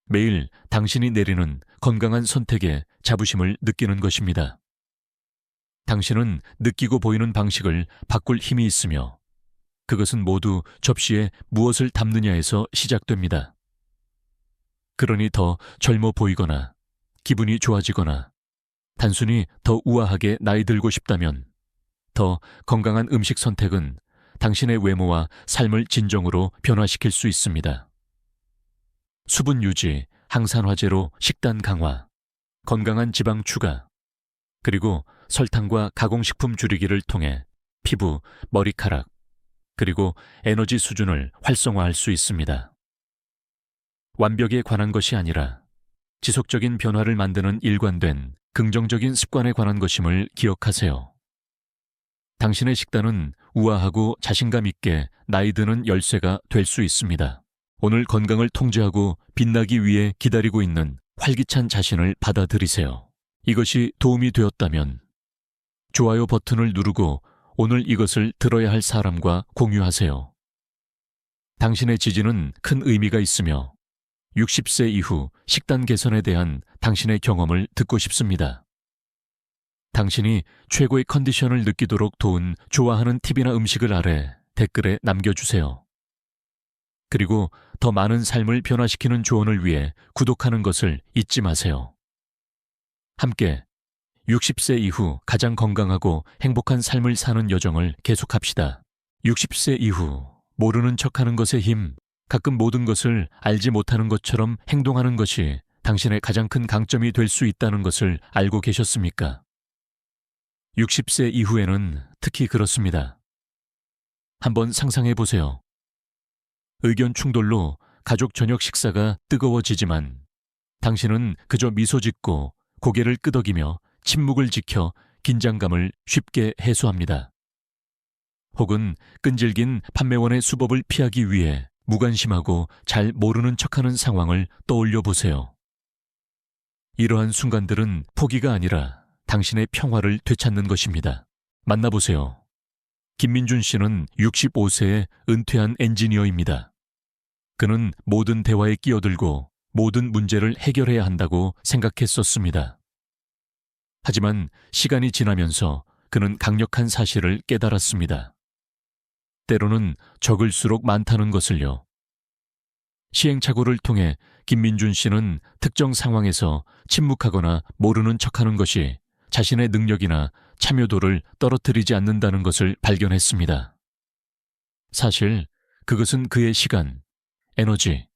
매일 당신이 내리는 건강한 선택에 자부심을 느끼는 것입니다. 당신은 느끼고 보이는 방식을 바꿀 힘이 있으며 그것은 모두 접시에 무엇을 담느냐에서 시작됩니다. 그러니 더 젊어 보이거나 기분이 좋아지거나 단순히 더 우아하게 나이 들고 싶다면 더 건강한 음식 선택은 당신의 외모와 삶을 진정으로 변화시킬 수 있습니다. 수분 유지, 항산화제로 식단 강화, 건강한 지방 추가, 그리고 설탕과 가공식품 줄이기를 통해 피부, 머리카락, 그리고 에너지 수준을 활성화할 수 있습니다. 완벽에 관한 것이 아니라 지속적인 변화를 만드는 일관된 긍정적인 습관에 관한 것임을 기억하세요. 당신의 식단은 우아하고 자신감 있게 나이 드는 열쇠가 될 수 있습니다. 오늘 건강을 통제하고 빛나기 위해 기다리고 있는 활기찬 자신을 받아들이세요. 이것이 도움이 되었다면 좋아요 버튼을 누르고 오늘 이것을 들어야 할 사람과 공유하세요. 당신의 지지는 큰 의미가 있으며 60세 이후 식단 개선에 대한 당신의 경험을 듣고 싶습니다. 당신이 최고의 컨디션을 느끼도록 도운 좋아하는 팁이나 음식을 아래 댓글에 남겨주세요. 그리고 더 많은 삶을 변화시키는 조언을 위해 구독하는 것을 잊지 마세요. 함께 60세 이후 가장 건강하고 행복한 삶을 사는 여정을 계속합시다. 60세 이후 모르는 척하는 것의 힘, 가끔 모든 것을 알지 못하는 것처럼 행동하는 것이 당신의 가장 큰 강점이 될 수 있다는 것을 알고 계셨습니까? 60세 이후에는 특히 그렇습니다. 한번 상상해 보세요. 의견 충돌로 가족 저녁 식사가 뜨거워지지만 당신은 그저 미소 짓고 고개를 끄덕이며 침묵을 지켜 긴장감을 쉽게 해소합니다. 혹은 끈질긴 판매원의 수법을 피하기 위해 무관심하고 잘 모르는 척하는 상황을 떠올려 보세요. 이러한 순간들은 포기가 아니라 당신의 평화를 되찾는 것입니다. 만나보세요. 김민준 씨는 65세의 은퇴한 엔지니어입니다. 그는 모든 대화에 끼어들고 모든 문제를 해결해야 한다고 생각했었습니다. 하지만 시간이 지나면서 그는 강력한 사실을 깨달았습니다. 때로는 적을수록 많다는 것을요. 시행착오를 통해 김민준 씨는 특정 상황에서 침묵하거나 모르는 척하는 것이 자신의 능력이나 참여도를 떨어뜨리지 않는다는 것을 발견했습니다. 사실 그것은 그의 시간, 에너지,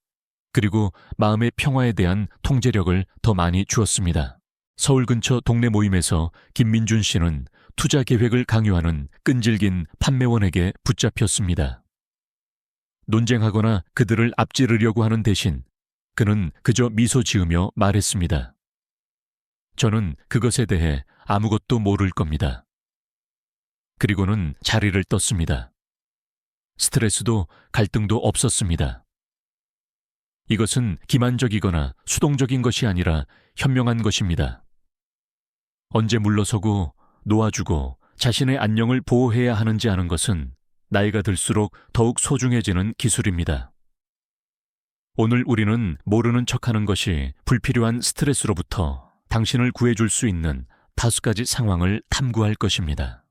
그리고 마음의 평화에 대한 통제력을 더 많이 주었습니다. 서울 근처 동네 모임에서 김민준 씨는 투자 계획을 강요하는 끈질긴 판매원에게 붙잡혔습니다. 논쟁하거나 그들을 앞지르려고 하는 대신 그는 그저 미소 지으며 말했습니다. 저는 그것에 대해 아무것도 모를 겁니다. 그리고는 자리를 떴습니다. 스트레스도 갈등도 없었습니다. 이것은 기만적이거나 수동적인 것이 아니라 현명한 것입니다. 언제 물러서고 놓아주고 자신의 안녕을 보호해야 하는지 아는 것은 나이가 들수록 더욱 소중해지는 기술입니다. 오늘 우리는 모르는 척하는 것이 불필요한 스트레스로부터 당신을 구해줄 수 있는 5가지 상황을 탐구할 것입니다.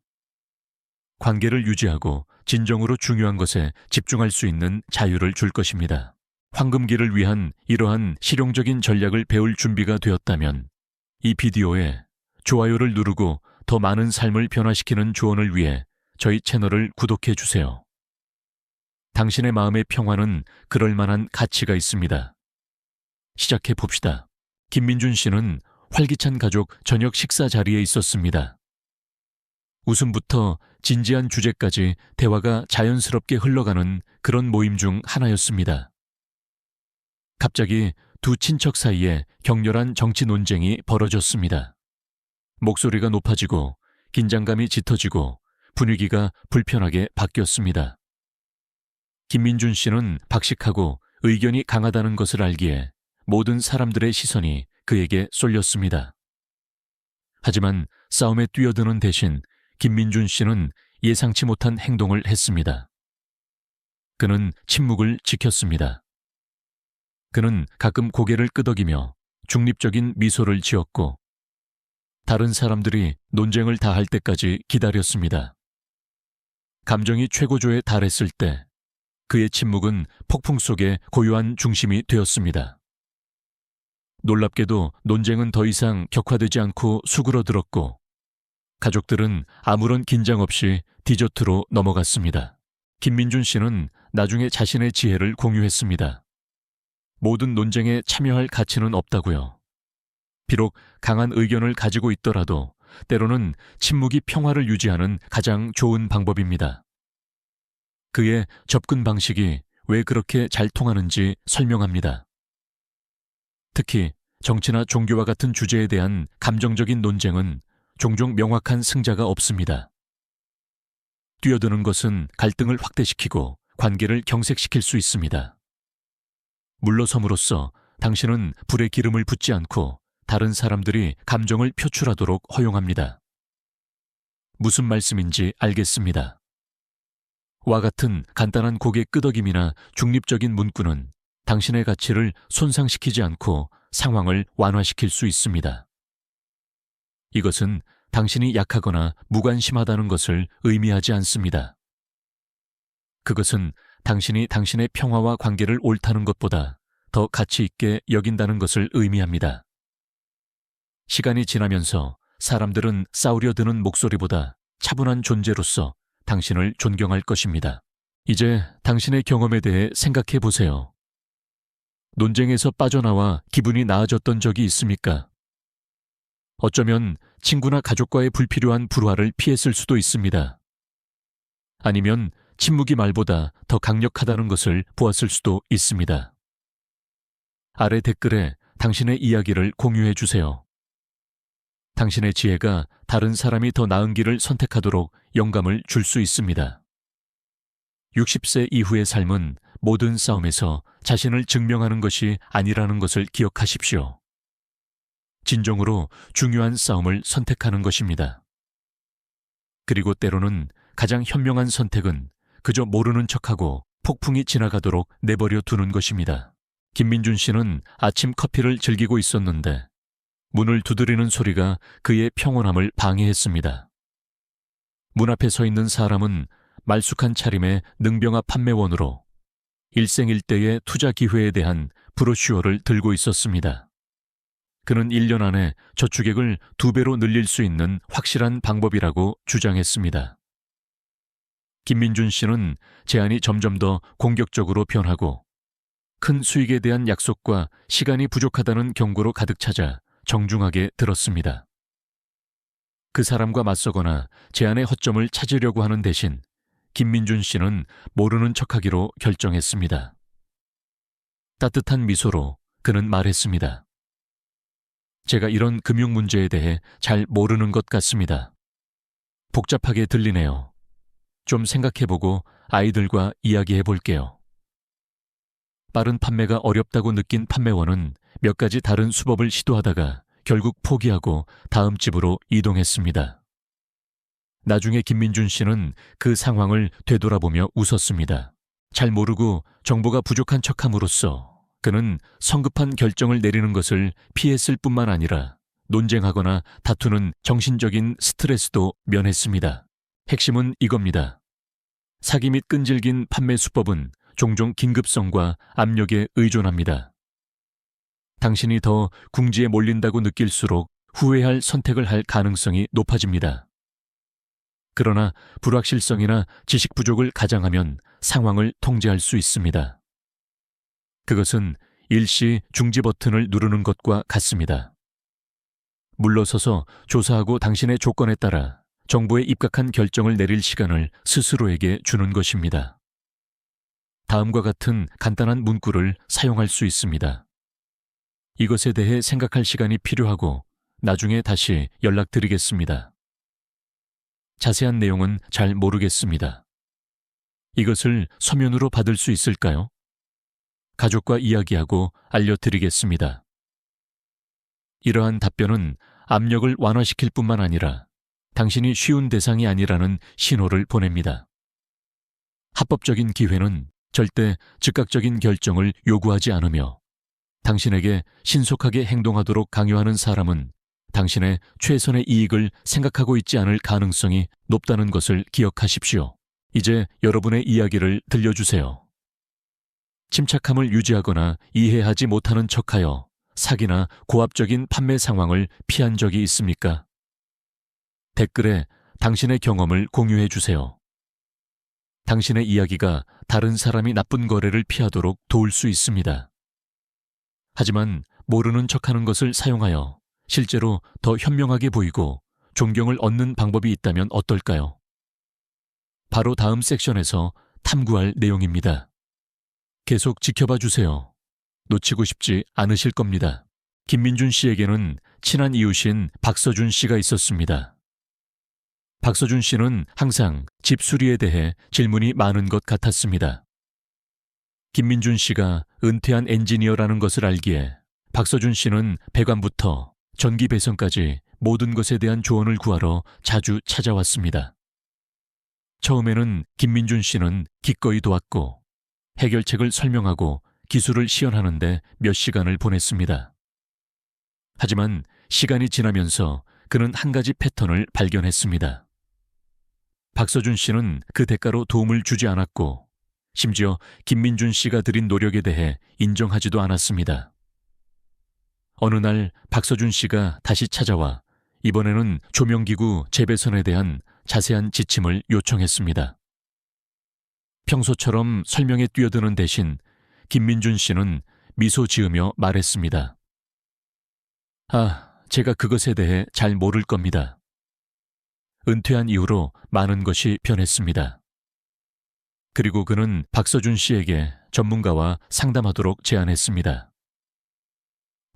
관계를 유지하고 진정으로 중요한 것에 집중할 수 있는 자유를 줄 것입니다. 황금기를 위한 이러한 실용적인 전략을 배울 준비가 되었다면 이 비디오에 좋아요를 누르고 더 많은 삶을 변화시키는 조언을 위해 저희 채널을 구독해 주세요. 당신의 마음의 평화는 그럴 만한 가치가 있습니다. 시작해 봅시다. 김민준 씨는 활기찬 가족 저녁 식사 자리에 있었습니다. 웃음부터 진지한 주제까지 대화가 자연스럽게 흘러가는 그런 모임 중 하나였습니다. 갑자기 두 친척 사이에 격렬한 정치 논쟁이 벌어졌습니다. 목소리가 높아지고 긴장감이 짙어지고 분위기가 불편하게 바뀌었습니다. 김민준 씨는 박식하고 의견이 강하다는 것을 알기에 모든 사람들의 시선이 그에게 쏠렸습니다. 하지만 싸움에 뛰어드는 대신 김민준 씨는 예상치 못한 행동을 했습니다. 그는 침묵을 지켰습니다. 그는 가끔 고개를 끄덕이며 중립적인 미소를 지었고 다른 사람들이 논쟁을 다 할 때까지 기다렸습니다. 감정이 최고조에 달했을 때 그의 침묵은 폭풍 속의 고요한 중심이 되었습니다. 놀랍게도 논쟁은 더 이상 격화되지 않고 수그러들었고 가족들은 아무런 긴장 없이 디저트로 넘어갔습니다. 김민준 씨는 나중에 자신의 지혜를 공유했습니다. 모든 논쟁에 참여할 가치는 없다고요. 비록 강한 의견을 가지고 있더라도 때로는 침묵이 평화를 유지하는 가장 좋은 방법입니다. 그의 접근 방식이 왜 그렇게 잘 통하는지 설명합니다. 특히 정치나 종교와 같은 주제에 대한 감정적인 논쟁은 종종 명확한 승자가 없습니다. 뛰어드는 것은 갈등을 확대시키고 관계를 경색시킬 수 있습니다. 물러섬으로써 당신은 불에 기름을 붓지 않고 다른 사람들이 감정을 표출하도록 허용합니다. 무슨 말씀인지 알겠습니다. 와 같은 간단한 고개 끄덕임이나 중립적인 문구는 당신의 가치를 손상시키지 않고 상황을 완화시킬 수 있습니다. 이것은 당신이 약하거나 무관심하다는 것을 의미하지 않습니다. 그것은 당신이 당신의 평화와 관계를 옳다는 것보다 더 가치 있게 여긴다는 것을 의미합니다. 시간이 지나면서 사람들은 싸우려 드는 목소리보다 차분한 존재로서 당신을 존경할 것입니다. 이제 당신의 경험에 대해 생각해 보세요. 논쟁에서 빠져나와 기분이 나아졌던 적이 있습니까? 어쩌면 친구나 가족과의 불필요한 불화를 피했을 수도 있습니다. 아니면 침묵이 말보다 더 강력하다는 것을 보았을 수도 있습니다. 아래 댓글에 당신의 이야기를 공유해 주세요. 당신의 지혜가 다른 사람이 더 나은 길을 선택하도록 영감을 줄 수 있습니다. 60세 이후의 삶은 모든 싸움에서 자신을 증명하는 것이 아니라는 것을 기억하십시오. 진정으로 중요한 싸움을 선택하는 것입니다. 그리고 때로는 가장 현명한 선택은 그저 모르는 척하고 폭풍이 지나가도록 내버려 두는 것입니다. 김민준 씨는 아침 커피를 즐기고 있었는데 문을 두드리는 소리가 그의 평온함을 방해했습니다. 문 앞에 서 있는 사람은 말쑥한 차림의 능병아 판매원으로 일생일대의 투자 기회에 대한 브로슈어를 들고 있었습니다. 그는 1년 안에 저축액을 2배로 늘릴 수 있는 확실한 방법이라고 주장했습니다. 김민준 씨는 제안이 점점 더 공격적으로 변하고 큰 수익에 대한 약속과 시간이 부족하다는 경고로 가득 찾아 정중하게 들었습니다. 그 사람과 맞서거나 제안의 허점을 찾으려고 하는 대신 김민준 씨는 모르는 척하기로 결정했습니다. 따뜻한 미소로 그는 말했습니다. 제가 이런 금융 문제에 대해 잘 모르는 것 같습니다. 복잡하게 들리네요. 좀 생각해보고 아이들과 이야기해 볼게요. 빠른 판매가 어렵다고 느낀 판매원은 몇 가지 다른 수법을 시도하다가 결국 포기하고 다음 집으로 이동했습니다. 나중에 김민준 씨는 그 상황을 되돌아보며 웃었습니다. 잘 모르고 정보가 부족한 척함으로써 그는 성급한 결정을 내리는 것을 피했을 뿐만 아니라 논쟁하거나 다투는 정신적인 스트레스도 면했습니다. 핵심은 이겁니다. 사기 및 끈질긴 판매 수법은 종종 긴급성과 압력에 의존합니다. 당신이 더 궁지에 몰린다고 느낄수록 후회할 선택을 할 가능성이 높아집니다. 그러나 불확실성이나 지식 부족을 가장하면 상황을 통제할 수 있습니다. 그것은 일시 중지 버튼을 누르는 것과 같습니다. 물러서서 조사하고 당신의 조건에 따라 정보에 입각한 결정을 내릴 시간을 스스로에게 주는 것입니다. 다음과 같은 간단한 문구를 사용할 수 있습니다. 이것에 대해 생각할 시간이 필요하고 나중에 다시 연락드리겠습니다. 자세한 내용은 잘 모르겠습니다. 이것을 서면으로 받을 수 있을까요? 가족과 이야기하고 알려드리겠습니다. 이러한 답변은 압력을 완화시킬 뿐만 아니라 당신이 쉬운 대상이 아니라는 신호를 보냅니다. 합법적인 기회는 절대 즉각적인 결정을 요구하지 않으며 당신에게 신속하게 행동하도록 강요하는 사람은 당신의 최선의 이익을 생각하고 있지 않을 가능성이 높다는 것을 기억하십시오. 이제 여러분의 이야기를 들려주세요. 침착함을 유지하거나 이해하지 못하는 척하여 사기나 고압적인 판매 상황을 피한 적이 있습니까? 댓글에 당신의 경험을 공유해 주세요. 당신의 이야기가 다른 사람이 나쁜 거래를 피하도록 도울 수 있습니다. 하지만 모르는 척하는 것을 사용하여 실제로 더 현명하게 보이고 존경을 얻는 방법이 있다면 어떨까요? 바로 다음 섹션에서 탐구할 내용입니다. 계속 지켜봐 주세요. 놓치고 싶지 않으실 겁니다. 김민준 씨에게는 친한 이웃인 박서준 씨가 있었습니다. 박서준 씨는 항상 집 수리에 대해 질문이 많은 것 같았습니다. 김민준 씨가 은퇴한 엔지니어라는 것을 알기에 박서준 씨는 배관부터 전기 배선까지 모든 것에 대한 조언을 구하러 자주 찾아왔습니다. 처음에는 김민준 씨는 기꺼이 도왔고 해결책을 설명하고 기술을 시연하는데 몇 시간을 보냈습니다. 하지만 시간이 지나면서 그는 한 가지 패턴을 발견했습니다. 박서준 씨는 그 대가로 도움을 주지 않았고 심지어 김민준 씨가 들인 노력에 대해 인정하지도 않았습니다. 어느 날 박서준 씨가 다시 찾아와 이번에는 조명기구 재배선에 대한 자세한 지침을 요청했습니다. 평소처럼 설명에 뛰어드는 대신 김민준 씨는 미소 지으며 말했습니다. 제가 그것에 대해 잘 모를 겁니다. 은퇴한 이후로 많은 것이 변했습니다. 그리고 그는 박서준 씨에게 전문가와 상담하도록 제안했습니다.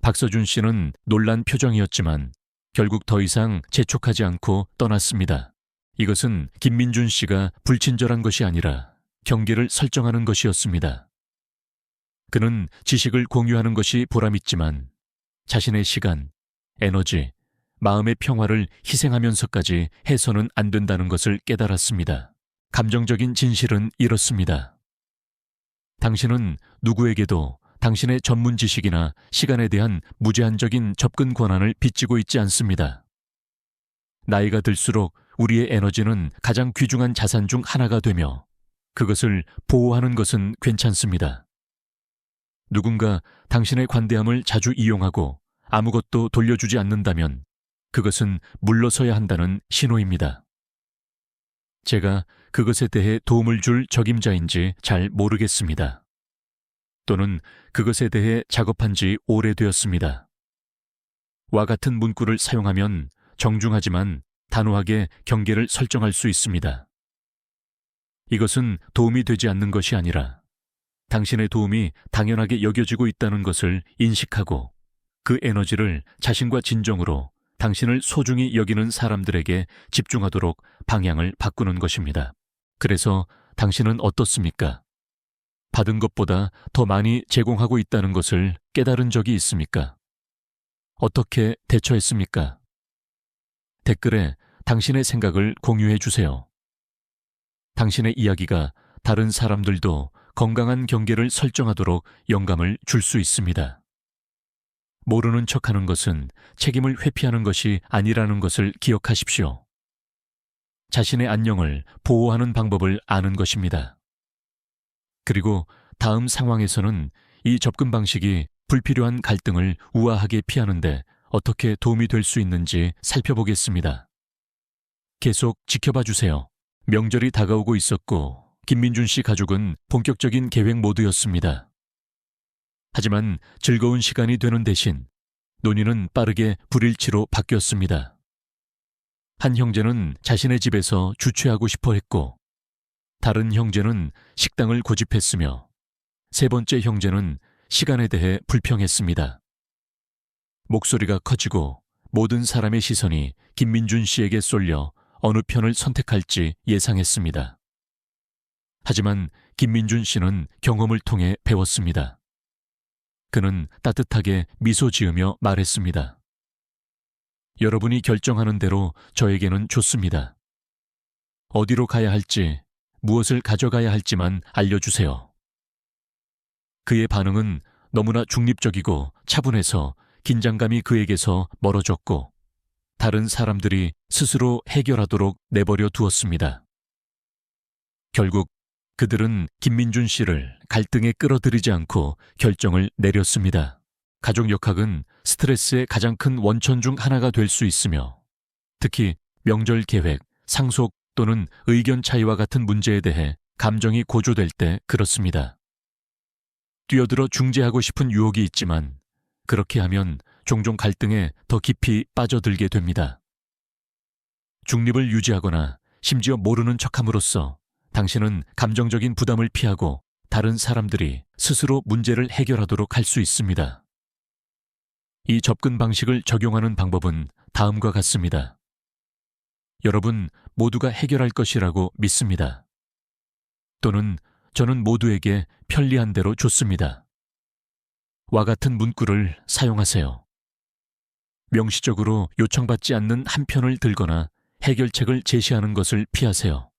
박서준 씨는 놀란 표정이었지만 결국 더 이상 재촉하지 않고 떠났습니다. 이것은 김민준 씨가 불친절한 것이 아니라 경계를 설정하는 것이었습니다. 그는 지식을 공유하는 것이 보람있지만 자신의 시간, 에너지, 마음의 평화를 희생하면서까지 해서는 안 된다는 것을 깨달았습니다. 감정적인 진실은 이렇습니다. 당신은 누구에게도 당신의 전문 지식이나 시간에 대한 무제한적인 접근 권한을 빚지고 있지 않습니다. 나이가 들수록 우리의 에너지는 가장 귀중한 자산 중 하나가 되며 그것을 보호하는 것은 괜찮습니다. 누군가 당신의 관대함을 자주 이용하고 아무것도 돌려주지 않는다면 그것은 물러서야 한다는 신호입니다. 제가 그것에 대해 도움을 줄 적임자인지 잘 모르겠습니다. 또는 그것에 대해 작업한 지 오래되었습니다. 와 같은 문구를 사용하면 정중하지만 단호하게 경계를 설정할 수 있습니다. 이것은 도움이 되지 않는 것이 아니라 당신의 도움이 당연하게 여겨지고 있다는 것을 인식하고 그 에너지를 자신과 진정으로 당신을 소중히 여기는 사람들에게 집중하도록 방향을 바꾸는 것입니다. 그래서 당신은 어떻습니까? 받은 것보다 더 많이 제공하고 있다는 것을 깨달은 적이 있습니까? 어떻게 대처했습니까? 댓글에 당신의 생각을 공유해 주세요. 당신의 이야기가 다른 사람들도 건강한 경계를 설정하도록 영감을 줄 수 있습니다. 모르는 척하는 것은 책임을 회피하는 것이 아니라는 것을 기억하십시오. 자신의 안녕을 보호하는 방법을 아는 것입니다. 그리고 다음 상황에서는 이 접근 방식이 불필요한 갈등을 우아하게 피하는데 어떻게 도움이 될 수 있는지 살펴보겠습니다. 계속 지켜봐 주세요. 명절이 다가오고 있었고 김민준 씨 가족은 본격적인 계획 모드였습니다. 하지만 즐거운 시간이 되는 대신 논의는 빠르게 불일치로 바뀌었습니다. 한 형제는 자신의 집에서 주최하고 싶어 했고 다른 형제는 식당을 고집했으며 세 번째 형제는 시간에 대해 불평했습니다. 목소리가 커지고 모든 사람의 시선이 김민준 씨에게 쏠려 어느 편을 선택할지 예상했습니다. 하지만 김민준 씨는 경험을 통해 배웠습니다. 그는 따뜻하게 미소 지으며 말했습니다. 여러분이 결정하는 대로 저에게는 좋습니다. 어디로 가야 할지, 무엇을 가져가야 할지만 알려주세요. 그의 반응은 너무나 중립적이고 차분해서 긴장감이 그에게서 멀어졌고 다른 사람들이 스스로 해결하도록 내버려 두었습니다. 결국 그들은 김민준 씨를 갈등에 끌어들이지 않고 결정을 내렸습니다. 가족 역학은 스트레스의 가장 큰 원천 중 하나가 될 수 있으며 특히 명절 계획, 상속 또는 의견 차이와 같은 문제에 대해 감정이 고조될 때 그렇습니다. 뛰어들어 중재하고 싶은 유혹이 있지만 그렇게 하면 종종 갈등에 더 깊이 빠져들게 됩니다. 중립을 유지하거나 심지어 모르는 척함으로써 당신은 감정적인 부담을 피하고 다른 사람들이 스스로 문제를 해결하도록 할 수 있습니다. 이 접근 방식을 적용하는 방법은 다음과 같습니다. 여러분 모두가 해결할 것이라고 믿습니다. 또는 저는 모두에게 편리한 대로 좋습니다. 와 같은 문구를 사용하세요. 명시적으로 요청받지 않는 한 편을 들거나 해결책을 제시하는 것을 피하세요.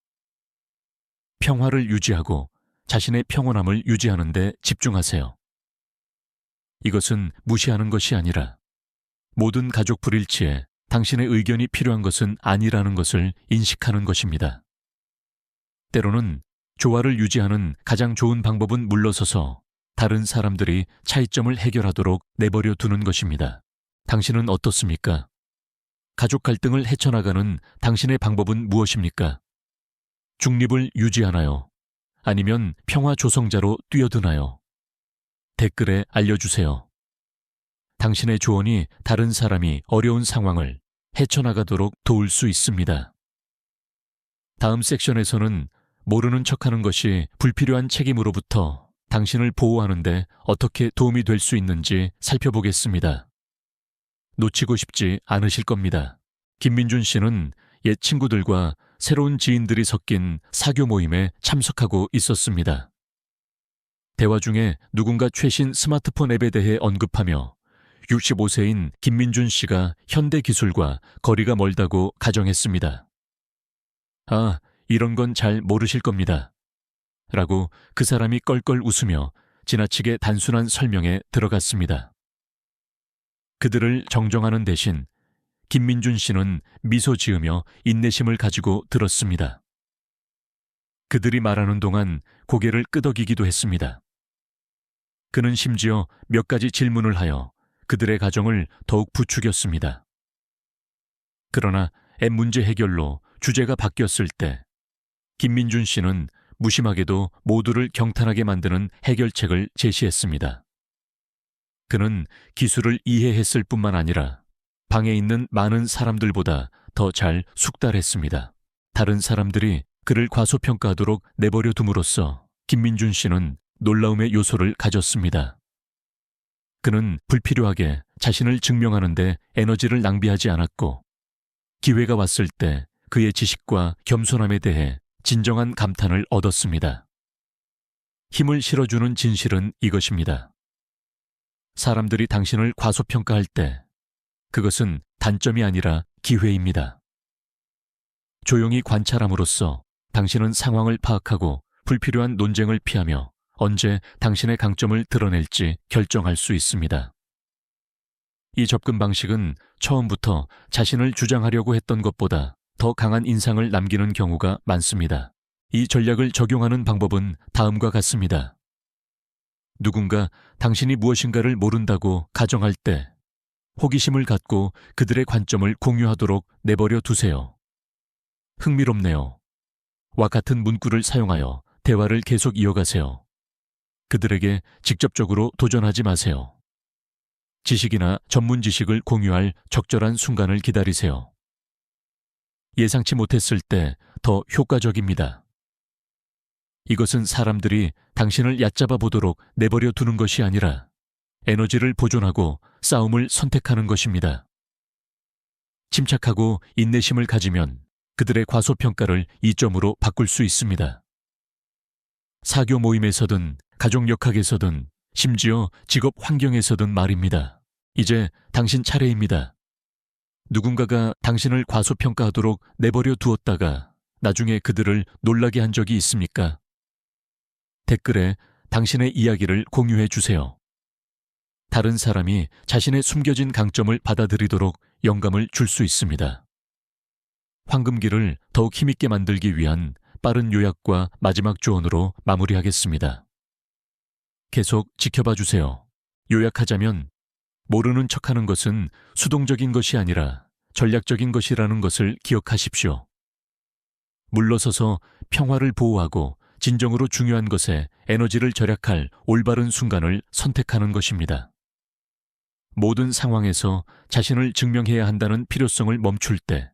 평화를 유지하고 자신의 평온함을 유지하는 데 집중하세요. 이것은 무시하는 것이 아니라 모든 가족 불일치에 당신의 의견이 필요한 것은 아니라는 것을 인식하는 것입니다. 때로는 조화를 유지하는 가장 좋은 방법은 물러서서 다른 사람들이 차이점을 해결하도록 내버려 두는 것입니다. 당신은 어떻습니까? 가족 갈등을 헤쳐나가는 당신의 방법은 무엇입니까? 중립을 유지하나요? 아니면 평화 조성자로 뛰어드나요? 댓글에 알려주세요. 당신의 조언이 다른 사람이 어려운 상황을 헤쳐나가도록 도울 수 있습니다. 다음 섹션에서는 모르는 척하는 것이 불필요한 책임으로부터 당신을 보호하는데 어떻게 도움이 될 수 있는지 살펴보겠습니다. 놓치고 싶지 않으실 겁니다. 김민준 씨는 옛 친구들과 새로운 지인들이 섞인 사교 모임에 참석하고 있었습니다. 대화 중에 누군가 최신 스마트폰 앱에 대해 언급하며 65세인 김민준 씨가 현대 기술과 거리가 멀다고 가정했습니다. 아, 이런 건 잘 모르실 겁니다. 라고 그 사람이 껄껄 웃으며 지나치게 단순한 설명에 들어갔습니다. 그들을 정정하는 대신 김민준 씨는 미소 지으며 인내심을 가지고 들었습니다. 그들이 말하는 동안 고개를 끄덕이기도 했습니다. 그는 심지어 몇 가지 질문을 하여 그들의 가정을 더욱 부추겼습니다. 그러나 앱 문제 해결로 주제가 바뀌었을 때 김민준 씨는 무심하게도 모두를 경탄하게 만드는 해결책을 제시했습니다. 그는 기술을 이해했을 뿐만 아니라 방에 있는 많은 사람들보다 더 잘 숙달했습니다. 다른 사람들이 그를 과소평가하도록 내버려 둠으로써 김민준 씨는 놀라움의 요소를 가졌습니다. 그는 불필요하게 자신을 증명하는 데 에너지를 낭비하지 않았고 기회가 왔을 때 그의 지식과 겸손함에 대해 진정한 감탄을 얻었습니다. 힘을 실어주는 진실은 이것입니다. 사람들이 당신을 과소평가할 때 그것은 단점이 아니라 기회입니다. 조용히 관찰함으로써 당신은 상황을 파악하고 불필요한 논쟁을 피하며 언제 당신의 강점을 드러낼지 결정할 수 있습니다. 이 접근 방식은 처음부터 자신을 주장하려고 했던 것보다 더 강한 인상을 남기는 경우가 많습니다. 이 전략을 적용하는 방법은 다음과 같습니다. 누군가 당신이 무엇인가를 모른다고 가정할 때 호기심을 갖고 그들의 관점을 공유하도록 내버려 두세요. 흥미롭네요. 와 같은 문구를 사용하여 대화를 계속 이어가세요. 그들에게 직접적으로 도전하지 마세요. 지식이나 전문 지식을 공유할 적절한 순간을 기다리세요. 예상치 못했을 때 더 효과적입니다. 이것은 사람들이 당신을 얕잡아 보도록 내버려 두는 것이 아니라 에너지를 보존하고 싸움을 선택하는 것입니다. 침착하고 인내심을 가지면 그들의 과소평가를 이점으로 바꿀 수 있습니다. 사교 모임에서든 가족 역학에서든 심지어 직업 환경에서든 말입니다. 이제 당신 차례입니다. 누군가가 당신을 과소평가하도록 내버려 두었다가 나중에 그들을 놀라게 한 적이 있습니까? 댓글에 당신의 이야기를 공유해 주세요. 다른 사람이 자신의 숨겨진 강점을 받아들이도록 영감을 줄 수 있습니다. 황금기를 더욱 힘있게 만들기 위한 빠른 요약과 마지막 조언으로 마무리하겠습니다. 계속 지켜봐 주세요. 요약하자면 모르는 척하는 것은 수동적인 것이 아니라 전략적인 것이라는 것을 기억하십시오. 물러서서 평화를 보호하고 진정으로 중요한 것에 에너지를 절약할 올바른 순간을 선택하는 것입니다. 모든 상황에서 자신을 증명해야 한다는 필요성을 멈출 때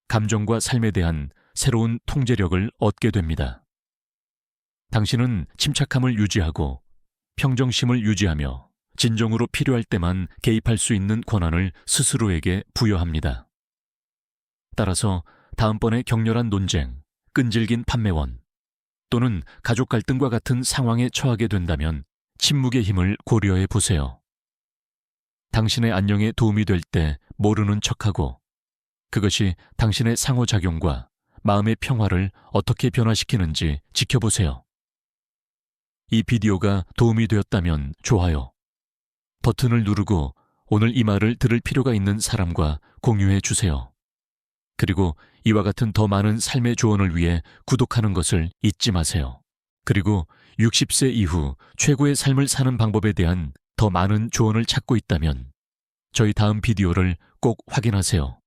감정과 삶에 대한 새로운 통제력을 얻게 됩니다. 당신은 침착함을 유지하고 평정심을 유지하며 진정으로 필요할 때만 개입할 수 있는 권한을 스스로에게 부여합니다. 따라서 다음번에 격렬한 논쟁, 끈질긴 판매원 또는 가족 갈등과 같은 상황에 처하게 된다면 침묵의 힘을 고려해 보세요. 당신의 안녕에 도움이 될 때 모르는 척하고 그것이 당신의 상호작용과 마음의 평화를 어떻게 변화시키는지 지켜보세요. 이 비디오가 도움이 되었다면 좋아요 버튼을 누르고 오늘 이 말을 들을 필요가 있는 사람과 공유해 주세요. 그리고 이와 같은 더 많은 삶의 조언을 위해 구독하는 것을 잊지 마세요. 그리고 60세 이후 최고의 삶을 사는 방법에 대한 더 많은 조언을 찾고 있다면 저희 다음 비디오를 꼭 확인하세요.